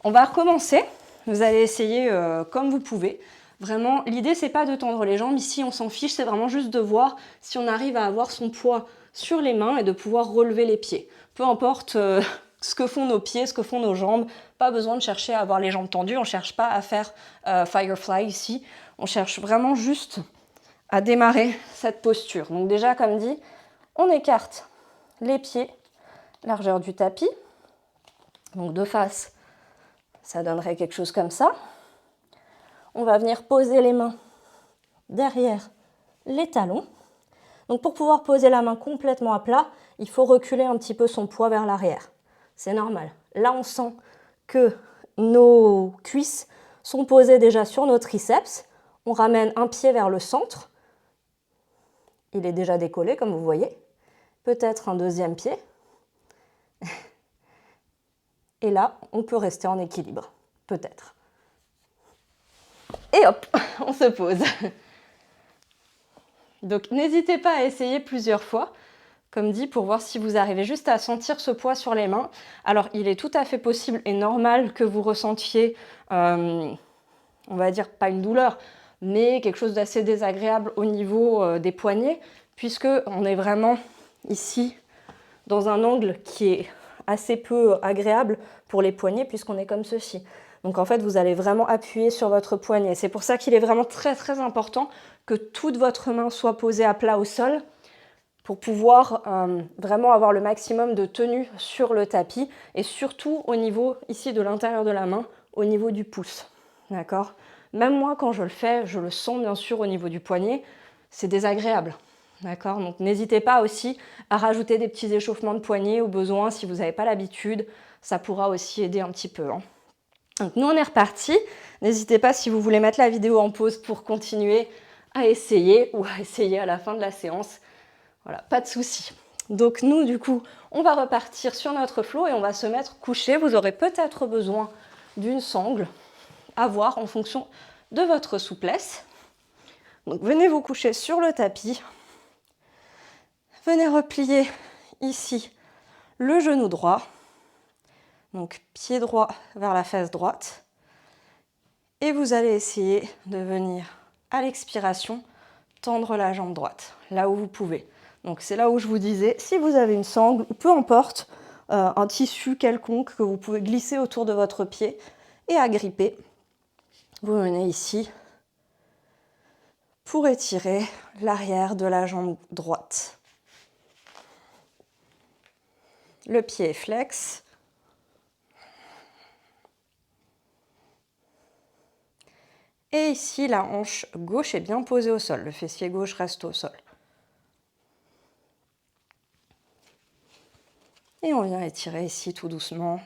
On va recommencer. Vous allez essayer comme vous pouvez. Vraiment, l'idée, c'est pas de tendre les jambes. Ici, on s'en fiche. C'est vraiment juste de voir si on arrive à avoir son poids sur les mains et de pouvoir relever les pieds. Peu importe ce que font nos pieds, ce que font nos jambes. Pas besoin de chercher à avoir les jambes tendues. On ne cherche pas à faire Firefly ici. On cherche vraiment juste à démarrer cette posture. Donc déjà, comme dit, on écarte les pieds, largeur du tapis. Donc de face, ça donnerait quelque chose comme ça. On va venir poser les mains derrière les talons. Donc pour pouvoir poser la main complètement à plat, il faut reculer un petit peu son poids vers l'arrière. C'est normal. Là, on sent que nos cuisses sont posées déjà sur nos triceps. On ramène un pied vers le centre. Il est déjà décollé, comme vous voyez. Peut-être un deuxième pied. Et là, on peut rester en équilibre. Peut-être. Et hop, on se pose. Donc n'hésitez pas à essayer plusieurs fois, comme dit, pour voir si vous arrivez juste à sentir ce poids sur les mains. Alors il est tout à fait possible et normal que vous ressentiez, on va dire pas une douleur, mais quelque chose d'assez désagréable au niveau des poignets, puisque on est vraiment ici dans un angle qui est assez peu agréable pour les poignets, puisqu'on est comme ceci. Donc en fait, vous allez vraiment appuyer sur votre poignet. C'est pour ça qu'il est vraiment très très important que toute votre main soit posée à plat au sol pour pouvoir vraiment avoir le maximum de tenue sur le tapis et surtout au niveau ici de l'intérieur de la main, au niveau du pouce. D'accord ? Même moi, quand je le fais, je le sens bien sûr au niveau du poignet. C'est désagréable. D'accord ? Donc n'hésitez pas aussi à rajouter des petits échauffements de poignet au besoin si vous n'avez pas l'habitude. Ça pourra aussi aider un petit peu. Donc nous on est reparti. N'hésitez pas si vous voulez mettre la vidéo en pause pour continuer à essayer ou à essayer à la fin de la séance. Voilà, pas de souci. Donc nous du coup on va repartir sur notre flow et on va se mettre couché. Vous aurez peut-être besoin d'une sangle à voir en fonction de votre souplesse. Donc venez vous coucher sur le tapis. Venez replier ici le genou droit. Donc pied droit vers la fesse droite. Et vous allez essayer de venir à l'expiration tendre la jambe droite, là où vous pouvez. Donc c'est là où je vous disais, si vous avez une sangle, ou peu importe, un tissu quelconque que vous pouvez glisser autour de votre pied et agripper, vous venez ici pour étirer l'arrière de la jambe droite. Le pied est flex. Et ici, la hanche gauche est bien posée au sol. Le fessier gauche reste au sol. Et on vient étirer ici tout doucement.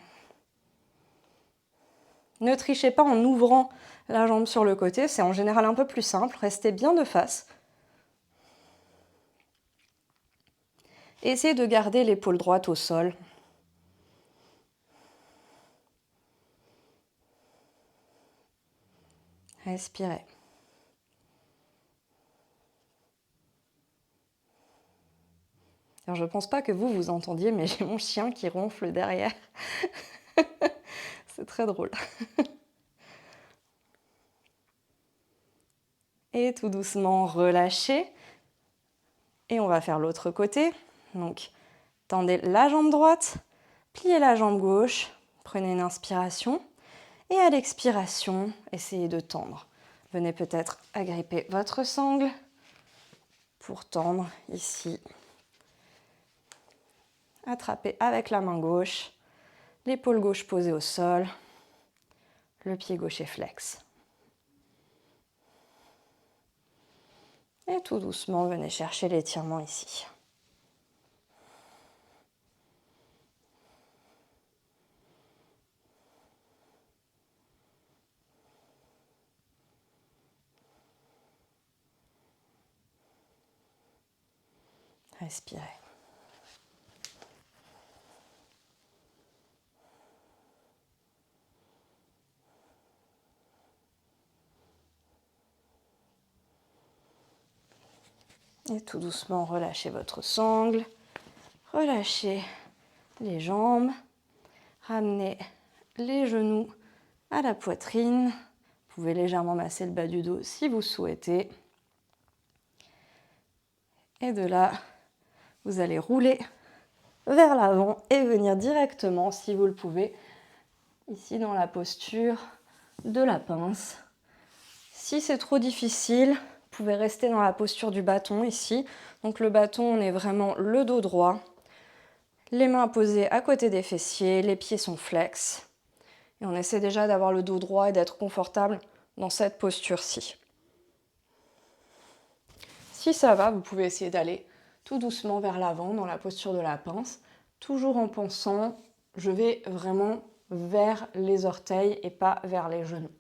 Ne trichez pas en ouvrant la jambe sur le côté. C'est en général un peu plus simple. Restez bien de face. Essayez de garder l'épaule droite au sol. Respirez. Alors, je ne pense pas que vous entendiez, mais j'ai mon chien qui ronfle derrière. C'est très drôle. Et tout doucement, relâchez. Et on va faire l'autre côté. Donc, tendez la jambe droite, pliez la jambe gauche, prenez une inspiration. Et à l'expiration, essayez de tendre. Venez peut-être agripper votre sangle pour tendre ici. Attrapez avec la main gauche, l'épaule gauche posée au sol, le pied gauche est flex. Et tout doucement, venez chercher l'étirement ici. Respirez. Et tout doucement, relâchez votre sangle, relâchez les jambes, ramenez les genoux à la poitrine. Vous pouvez légèrement masser le bas du dos si vous souhaitez. Et de là, vous allez rouler vers l'avant et venir directement, si vous le pouvez, ici dans la posture de la pince. Si c'est trop difficile, vous pouvez rester dans la posture du bâton ici. Donc le bâton, on est vraiment le dos droit, les mains posées à côté des fessiers, les pieds sont flex. Et on essaie déjà d'avoir le dos droit et d'être confortable dans cette posture-ci. Si ça va, vous pouvez essayer d'aller tout doucement vers l'avant dans la posture de la pince, toujours en pensant, je vais vraiment vers les orteils et pas vers les genoux.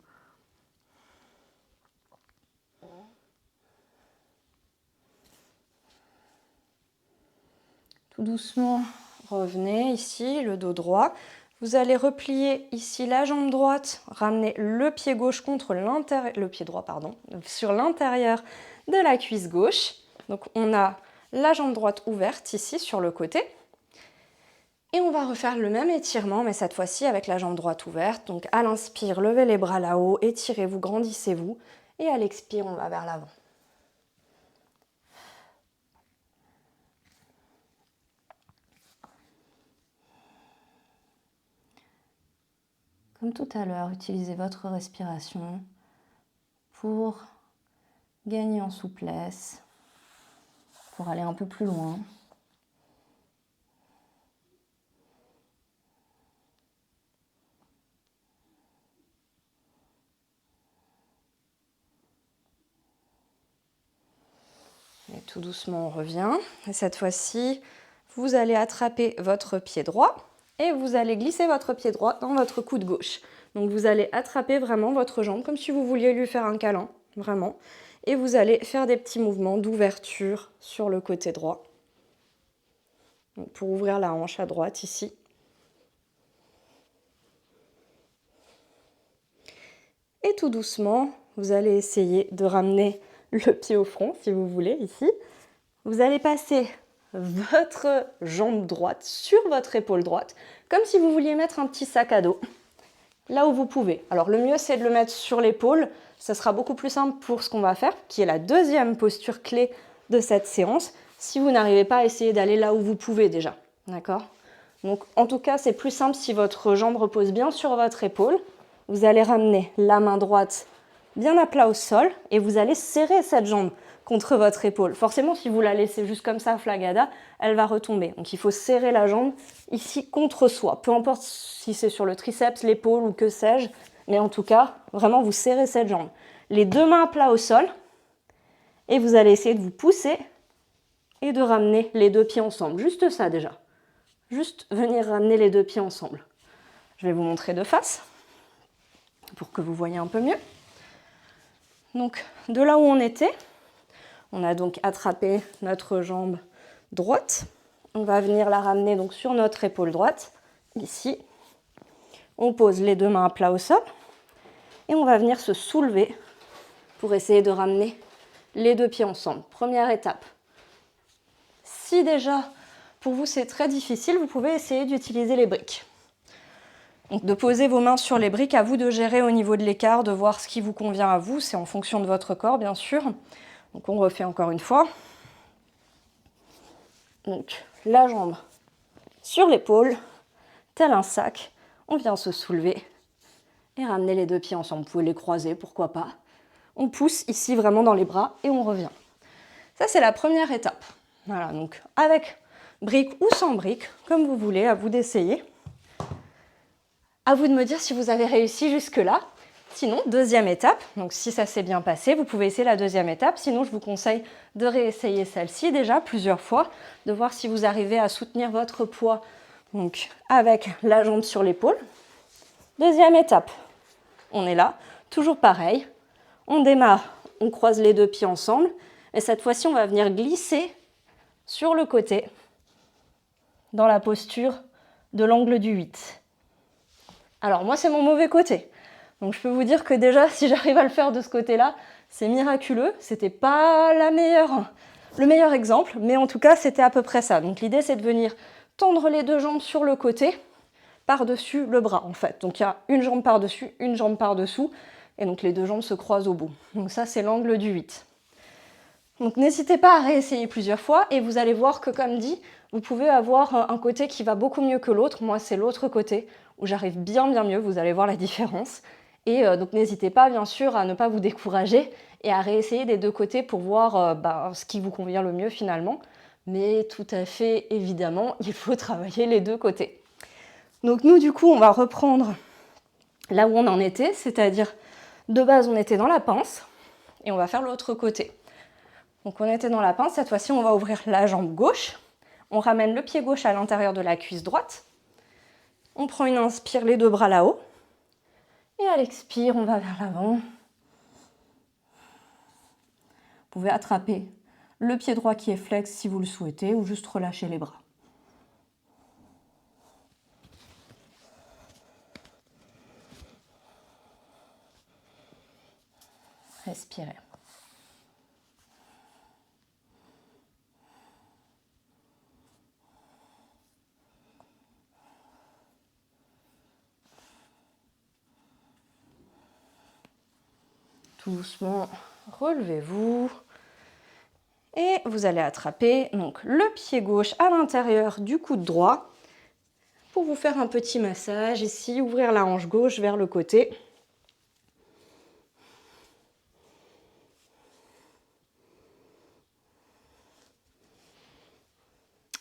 Tout doucement, revenez ici, le dos droit. Vous allez replier ici la jambe droite, ramener le pied gauche contre l'intérieur, le pied droit, pardon, sur l'intérieur de la cuisse gauche. Donc on a la jambe droite ouverte ici sur le côté. Et on va refaire le même étirement, mais cette fois-ci avec la jambe droite ouverte. Donc à l'inspire, levez les bras là-haut, étirez-vous, grandissez-vous. Et à l'expire, on va vers l'avant. Comme tout à l'heure, utilisez votre respiration pour gagner en souplesse, pour aller un peu plus loin. Et tout doucement, on revient. Et cette fois-ci, vous allez attraper votre pied droit et vous allez glisser votre pied droit dans votre coude gauche. Donc vous allez attraper vraiment votre jambe comme si vous vouliez lui faire un câlin, vraiment. Et vous allez faire des petits mouvements d'ouverture sur le côté droit. Donc pour ouvrir la hanche à droite ici. Et tout doucement, vous allez essayer de ramener le pied au front, si vous voulez, ici. Vous allez passer votre jambe droite sur votre épaule droite, comme si vous vouliez mettre un petit sac à dos, là où vous pouvez. Alors le mieux, c'est de le mettre sur l'épaule. Ça sera beaucoup plus simple pour ce qu'on va faire, qui est la deuxième posture clé de cette séance, si vous n'arrivez pas à essayer d'aller là où vous pouvez déjà. D'accord ? Donc en tout cas, c'est plus simple si votre jambe repose bien sur votre épaule. Vous allez ramener la main droite bien à plat au sol et vous allez serrer cette jambe contre votre épaule. Forcément, si vous la laissez juste comme ça, flagada, elle va retomber. Donc il faut serrer la jambe ici contre soi. Peu importe si c'est sur le triceps, l'épaule ou que sais-je, mais en tout cas, vraiment vous serrez cette jambe. Les deux mains à plat au sol et vous allez essayer de vous pousser et de ramener les deux pieds ensemble. Juste ça déjà. Juste venir ramener les deux pieds ensemble. Je vais vous montrer de face pour que vous voyez un peu mieux. Donc de là où on était, on a donc attrapé notre jambe droite. On va venir la ramener donc sur notre épaule droite, ici. On pose les deux mains à plat au sol et on va venir se soulever pour essayer de ramener les deux pieds ensemble. Première étape. Si déjà pour vous c'est très difficile, vous pouvez essayer d'utiliser les briques. Donc de poser vos mains sur les briques, à vous de gérer au niveau de l'écart, de voir ce qui vous convient à vous, c'est en fonction de votre corps bien sûr. Donc on refait encore une fois. Donc la jambe sur l'épaule, tel un sac, on vient se soulever et ramener les deux pieds ensemble. Vous pouvez les croiser, pourquoi pas. On pousse ici vraiment dans les bras et on revient. Ça c'est la première étape. Voilà, donc avec briques ou sans briques, comme vous voulez, à vous d'essayer. À vous de me dire si vous avez réussi jusque-là. Sinon, deuxième étape, donc si ça s'est bien passé, vous pouvez essayer la deuxième étape. Sinon, je vous conseille de réessayer celle-ci déjà plusieurs fois, de voir si vous arrivez à soutenir votre poids donc, avec la jambe sur l'épaule. Deuxième étape, on est là, toujours pareil. On démarre, on croise les deux pieds ensemble. Et cette fois-ci, on va venir glisser sur le côté, dans la posture de l'angle du 8. Alors moi, c'est mon mauvais côté. Donc je peux vous dire que déjà, si j'arrive à le faire de ce côté-là, c'est miraculeux. C'était pas le meilleur exemple, mais en tout cas, c'était à peu près ça. Donc l'idée, c'est de venir tendre les deux jambes sur le côté, par-dessus le bras en fait. Donc il y a une jambe par-dessus, une jambe par-dessous, et donc les deux jambes se croisent au bout. Donc ça, c'est l'angle du 8. Donc n'hésitez pas à réessayer plusieurs fois, et vous allez voir que, comme dit, vous pouvez avoir un côté qui va beaucoup mieux que l'autre. Moi, c'est l'autre côté où j'arrive bien mieux, vous allez voir la différence. Et donc n'hésitez pas, bien sûr, à ne pas vous décourager et à réessayer des deux côtés pour voir ce qui vous convient le mieux finalement. Mais tout à fait évidemment, il faut travailler les deux côtés. Donc nous, du coup, on va reprendre là où on en était, c'est-à-dire de base, on était dans la pince et on va faire l'autre côté. Donc on était dans la pince, cette fois-ci, on va ouvrir la jambe gauche. On ramène le pied gauche à l'intérieur de la cuisse droite. On prend une inspire, les deux bras là-haut. Et à l'expire, on va vers l'avant. Vous pouvez attraper le pied droit qui est flex si vous le souhaitez, ou juste relâcher les bras. Respirez. Tout doucement, relevez-vous. Et vous allez attraper donc le pied gauche à l'intérieur du coude droit pour vous faire un petit massage ici, ouvrir la hanche gauche vers le côté.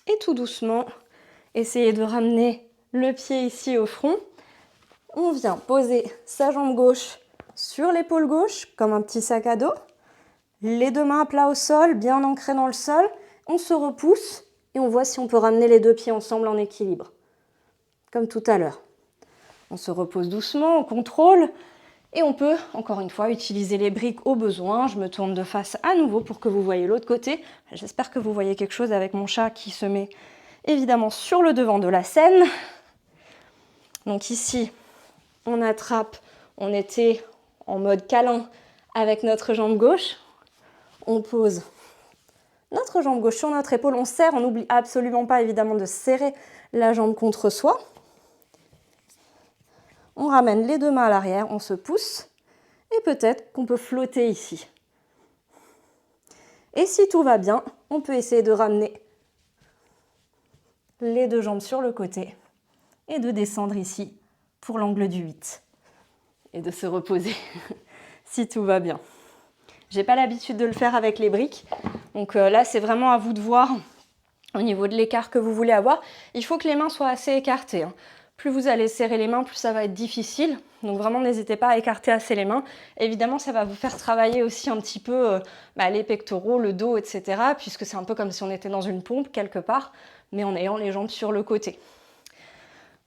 Et tout doucement, essayez de ramener le pied ici au front. On vient poser sa jambe gauche sur l'épaule gauche comme un petit sac à dos. Les deux mains à plat au sol, bien ancrées dans le sol. On se repousse et on voit si on peut ramener les deux pieds ensemble en équilibre. Comme tout à l'heure. On se repose doucement, on contrôle. Et on peut, encore une fois, utiliser les briques au besoin. Je me tourne de face à nouveau pour que vous voyez l'autre côté. J'espère que vous voyez quelque chose avec mon chat qui se met évidemment sur le devant de la scène. Donc ici, on attrape, on était en mode câlin avec notre jambe gauche. On pose notre jambe gauche sur notre épaule, on serre, on n'oublie absolument pas évidemment de serrer la jambe contre soi. On ramène les deux mains à l'arrière, on se pousse et peut-être qu'on peut flotter ici. Et si tout va bien, on peut essayer de ramener les deux jambes sur le côté et de descendre ici pour l'angle du 8 et de se reposer si tout va bien. J'ai pas l'habitude de le faire avec les briques, donc là c'est vraiment à vous de voir au niveau de l'écart que vous voulez avoir. Il faut que les mains soient assez écartées. Plus vous allez serrer les mains, plus ça va être difficile. Donc vraiment, n'hésitez pas à écarter assez les mains. Évidemment, ça va vous faire travailler aussi un petit peu les pectoraux, le dos, etc. Puisque c'est un peu comme si on était dans une pompe quelque part, mais en ayant les jambes sur le côté.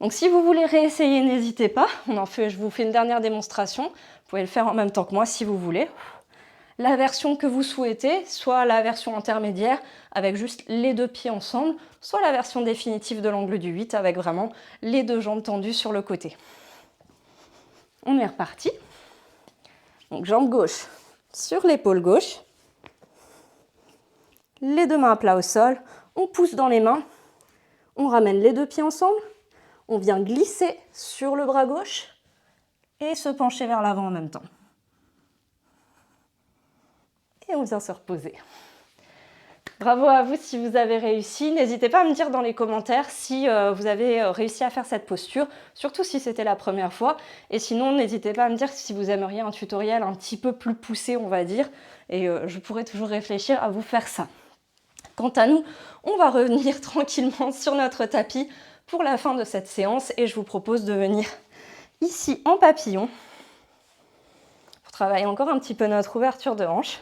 Donc si vous voulez réessayer, n'hésitez pas. Je vous fais une dernière démonstration. Vous pouvez le faire en même temps que moi si vous voulez. La version que vous souhaitez, soit la version intermédiaire avec juste les deux pieds ensemble, soit la version définitive de l'angle du 8 avec vraiment les deux jambes tendues sur le côté. On est reparti. Donc jambe gauche sur l'épaule gauche, les deux mains à plat au sol, on pousse dans les mains, on ramène les deux pieds ensemble, on vient glisser sur le bras gauche et se pencher vers l'avant en même temps. Et on vient se reposer. Bravo à vous si vous avez réussi. N'hésitez pas à me dire dans les commentaires si vous avez réussi à faire cette posture, surtout si c'était la première fois. Et sinon, n'hésitez pas à me dire si vous aimeriez un tutoriel un petit peu plus poussé, on va dire. Et je pourrais toujours réfléchir à vous faire ça. Quant à nous, on va revenir tranquillement sur notre tapis pour la fin de cette séance. Et je vous propose de venir ici en papillon pour travailler encore un petit peu notre ouverture de hanche.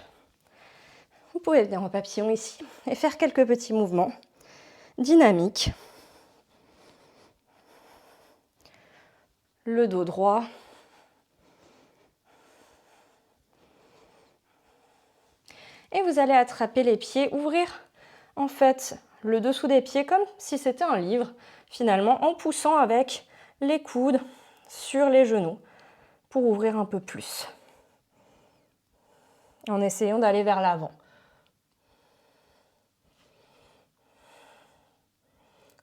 Vous pouvez venir en papillon ici et faire quelques petits mouvements dynamiques. Le dos droit. Et vous allez attraper les pieds, ouvrir en fait le dessous des pieds comme si c'était un livre, finalement, en poussant avec les coudes sur les genoux pour ouvrir un peu plus, en essayant d'aller vers l'avant.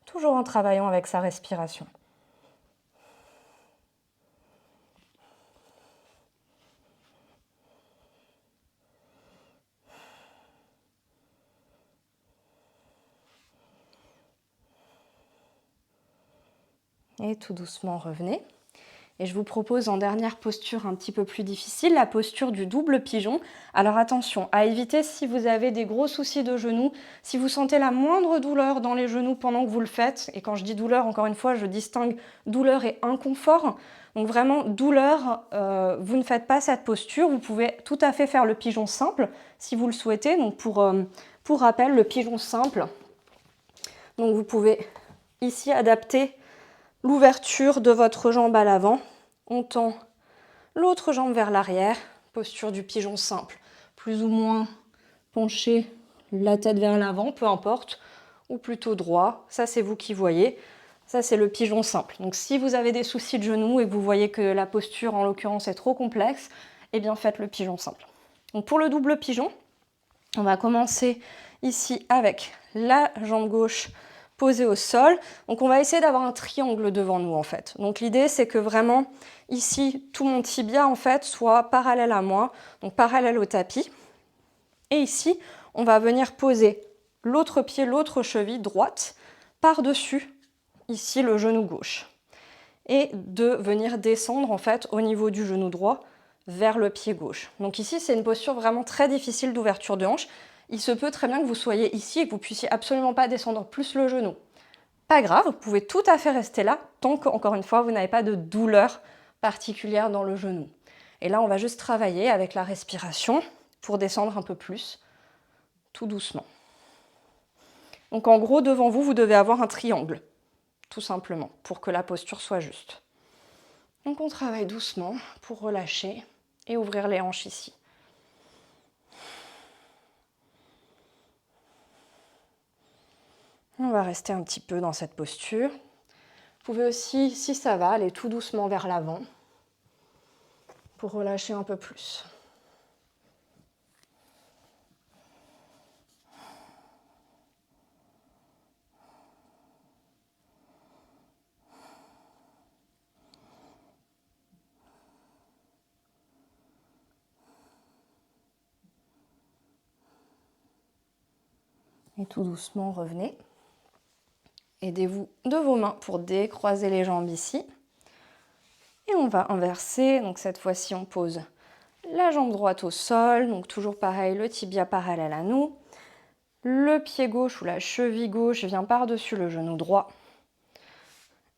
Toujours en travaillant avec sa respiration. Et tout doucement, revenez. Et je vous propose en dernière posture un petit peu plus difficile, la posture du double pigeon. Alors attention, à éviter si vous avez des gros soucis de genoux, si vous sentez la moindre douleur dans les genoux pendant que vous le faites, et quand je dis douleur, encore une fois, je distingue douleur et inconfort. Donc vraiment, douleur, vous ne faites pas cette posture. Vous pouvez tout à fait faire le pigeon simple si vous le souhaitez. Donc pour rappel, le pigeon simple, donc vous pouvez ici adapter l'ouverture de votre jambe à l'avant. On tend l'autre jambe vers l'arrière, posture du pigeon simple. Plus ou moins pencher la tête vers l'avant, peu importe, ou plutôt droit. Ça, c'est vous qui voyez. Ça, c'est le pigeon simple. Donc, si vous avez des soucis de genoux et que vous voyez que la posture, en l'occurrence, est trop complexe, eh bien, faites le pigeon simple. Donc, pour le double pigeon, on va commencer ici avec la jambe gauche posée au sol. Donc on va essayer d'avoir un triangle devant nous en fait. Donc l'idée c'est que vraiment ici tout mon tibia en fait soit parallèle à moi, donc parallèle au tapis. Et ici on va venir poser l'autre pied, l'autre cheville droite par-dessus ici le genou gauche. Et de venir descendre en fait au niveau du genou droit vers le pied gauche. Donc ici c'est une posture vraiment très difficile d'ouverture de hanche. Il se peut très bien que vous soyez ici et que vous puissiez absolument pas descendre plus le genou. Pas grave, vous pouvez tout à fait rester là tant qu'encore une fois vous n'avez pas de douleur particulière dans le genou. Et là on va juste travailler avec la respiration pour descendre un peu plus, tout doucement. Donc en gros devant vous, vous devez avoir un triangle, tout simplement, pour que la posture soit juste. Donc on travaille doucement pour relâcher et ouvrir les hanches ici. On va rester un petit peu dans cette posture. Vous pouvez aussi, si ça va, aller tout doucement vers l'avant pour relâcher un peu plus. Et tout doucement, revenez. Aidez-vous de vos mains pour décroiser les jambes ici. Et on va inverser. Donc cette fois-ci, on pose la jambe droite au sol. Donc toujours pareil, le tibia parallèle à nous. Le pied gauche ou la cheville gauche vient par-dessus le genou droit.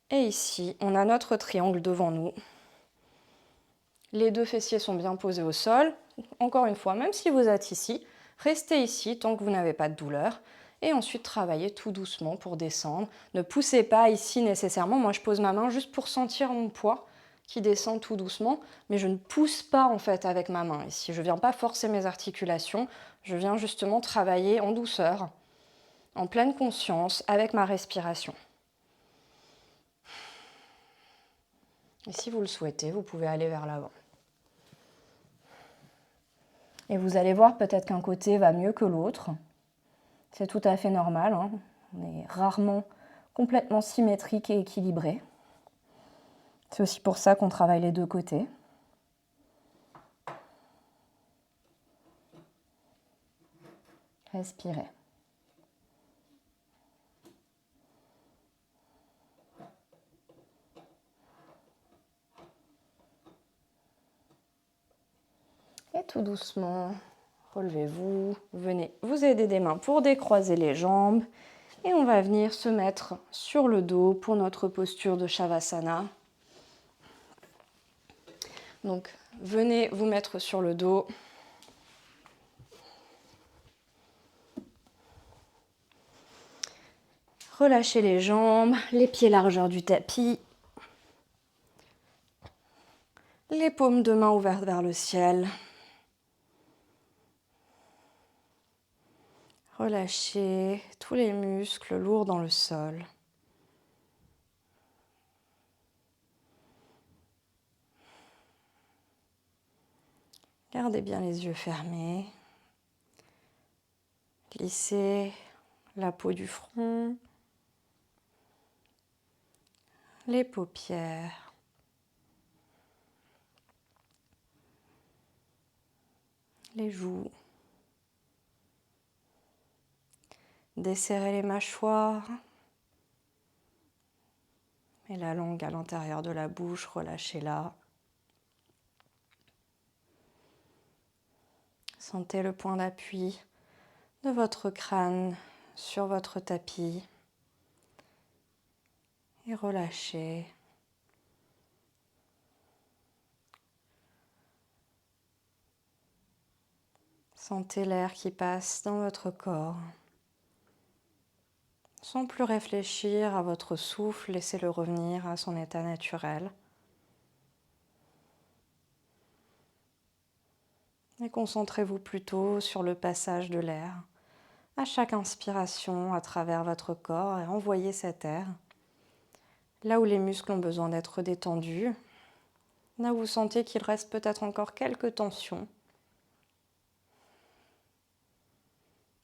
Et ici, on a notre triangle devant nous. Les deux fessiers sont bien posés au sol. Encore une fois, même si vous êtes ici, restez ici tant que vous n'avez pas de douleur. Et ensuite, travaillez tout doucement pour descendre. Ne poussez pas ici nécessairement. Moi, je pose ma main juste pour sentir mon poids qui descend tout doucement. Mais je ne pousse pas en fait avec ma main ici. Je ne viens pas forcer mes articulations. Je viens justement travailler en douceur, en pleine conscience, avec ma respiration. Et si vous le souhaitez, vous pouvez aller vers l'avant. Et vous allez voir peut-être qu'un côté va mieux que l'autre. C'est tout à fait normal, hein. On est rarement complètement symétrique et équilibré. C'est aussi pour ça qu'on travaille les deux côtés. Respirez. Et tout doucement, relevez-vous, venez vous aider des mains pour décroiser les jambes. Et on va venir se mettre sur le dos pour notre posture de Shavasana. Donc, venez vous mettre sur le dos. Relâchez les jambes, les pieds largeur du tapis. Les paumes de main ouvertes vers le ciel. Relâchez tous les muscles lourds dans le sol. Gardez bien les yeux fermés. Lissez la peau du front, les paupières, les joues. Desserrez les mâchoires et la langue à l'intérieur de la bouche, relâchez-la. Sentez le point d'appui de votre crâne sur votre tapis et relâchez. Sentez l'air qui passe dans votre corps. Sans plus réfléchir à votre souffle, laissez-le revenir à son état naturel. Et concentrez-vous plutôt sur le passage de l'air à chaque inspiration à travers votre corps et envoyez cet air là où les muscles ont besoin d'être détendus, là où vous sentez qu'il reste peut-être encore quelques tensions.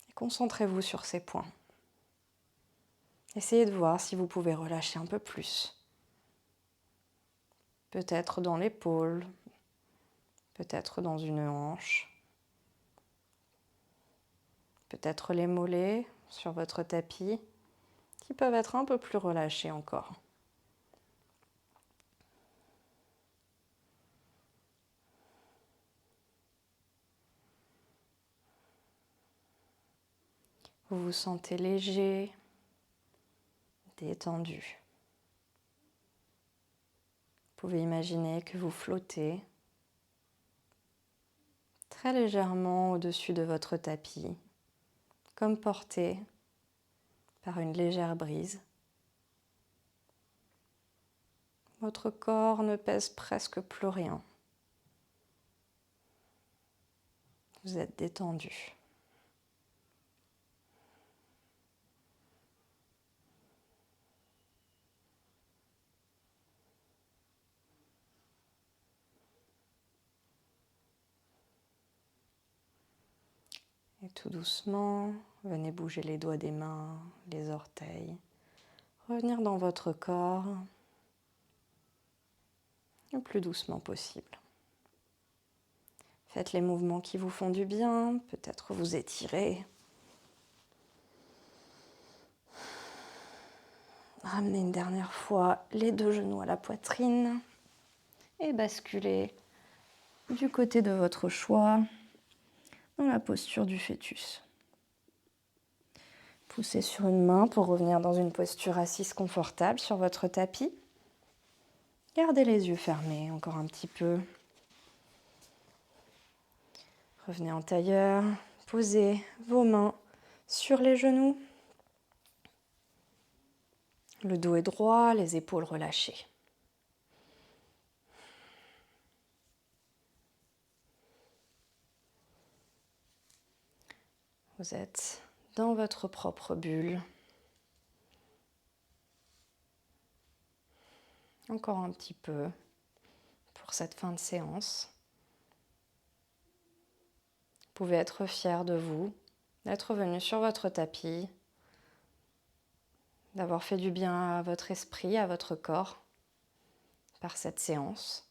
Et concentrez-vous sur ces points. Essayez de voir si vous pouvez relâcher un peu plus. Peut-être dans l'épaule, peut-être dans une hanche, peut-être les mollets sur votre tapis qui peuvent être un peu plus relâchés encore. Vous vous sentez léger, détendu. Vous pouvez imaginer que vous flottez très légèrement au-dessus de votre tapis, comme porté par une légère brise. Votre corps ne pèse presque plus rien. Vous êtes détendu. Et tout doucement, venez bouger les doigts des mains, les orteils. Revenir dans votre corps le plus doucement possible. Faites les mouvements qui vous font du bien, peut-être vous étirer. Ramenez une dernière fois les deux genoux à la poitrine et basculez du côté de votre choix dans la posture du fœtus. Poussez sur une main pour revenir dans une posture assise confortable sur votre tapis. Gardez les yeux fermés encore un petit peu. Revenez en tailleur, posez vos mains sur les genoux. Le dos est droit, les épaules relâchées. Vous êtes dans votre propre bulle. Encore un petit peu pour cette fin de séance. Vous pouvez être fier de vous, d'être venu sur votre tapis, d'avoir fait du bien à votre esprit, à votre corps par cette séance.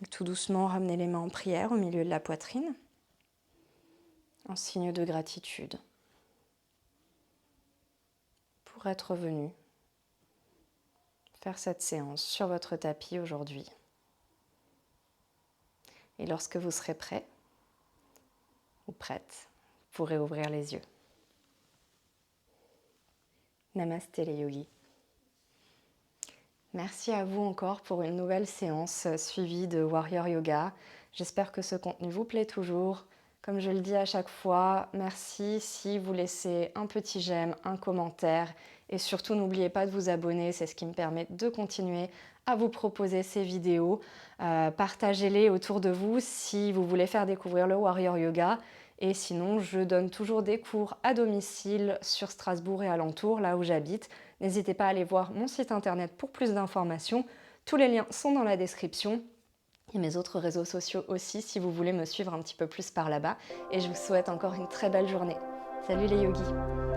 Et tout doucement, ramenez les mains en prière au milieu de la poitrine, en signe de gratitude pour être venu faire cette séance sur votre tapis aujourd'hui. Et lorsque vous serez prêt ou prête, vous pourrez ouvrir les yeux. Namasté les yogis. Merci à vous encore pour une nouvelle séance suivie de Warrior Yoga. J'espère que ce contenu vous plaît toujours. Comme je le dis à chaque fois, merci si vous laissez un petit j'aime, un commentaire Et surtout, n'oubliez pas de vous abonner, c'est ce qui me permet de continuer à vous proposer ces vidéos. Partagez-les autour de vous si vous voulez faire découvrir le Warrior Yoga. Et sinon, je donne toujours des cours à domicile sur Strasbourg et alentours, là où j'habite. N'hésitez pas à aller voir mon site internet pour plus d'informations. Tous les liens sont dans la description. Et mes autres réseaux sociaux aussi, si vous voulez me suivre un petit peu plus par là-bas. Et je vous souhaite encore une très belle journée. Salut les yogis!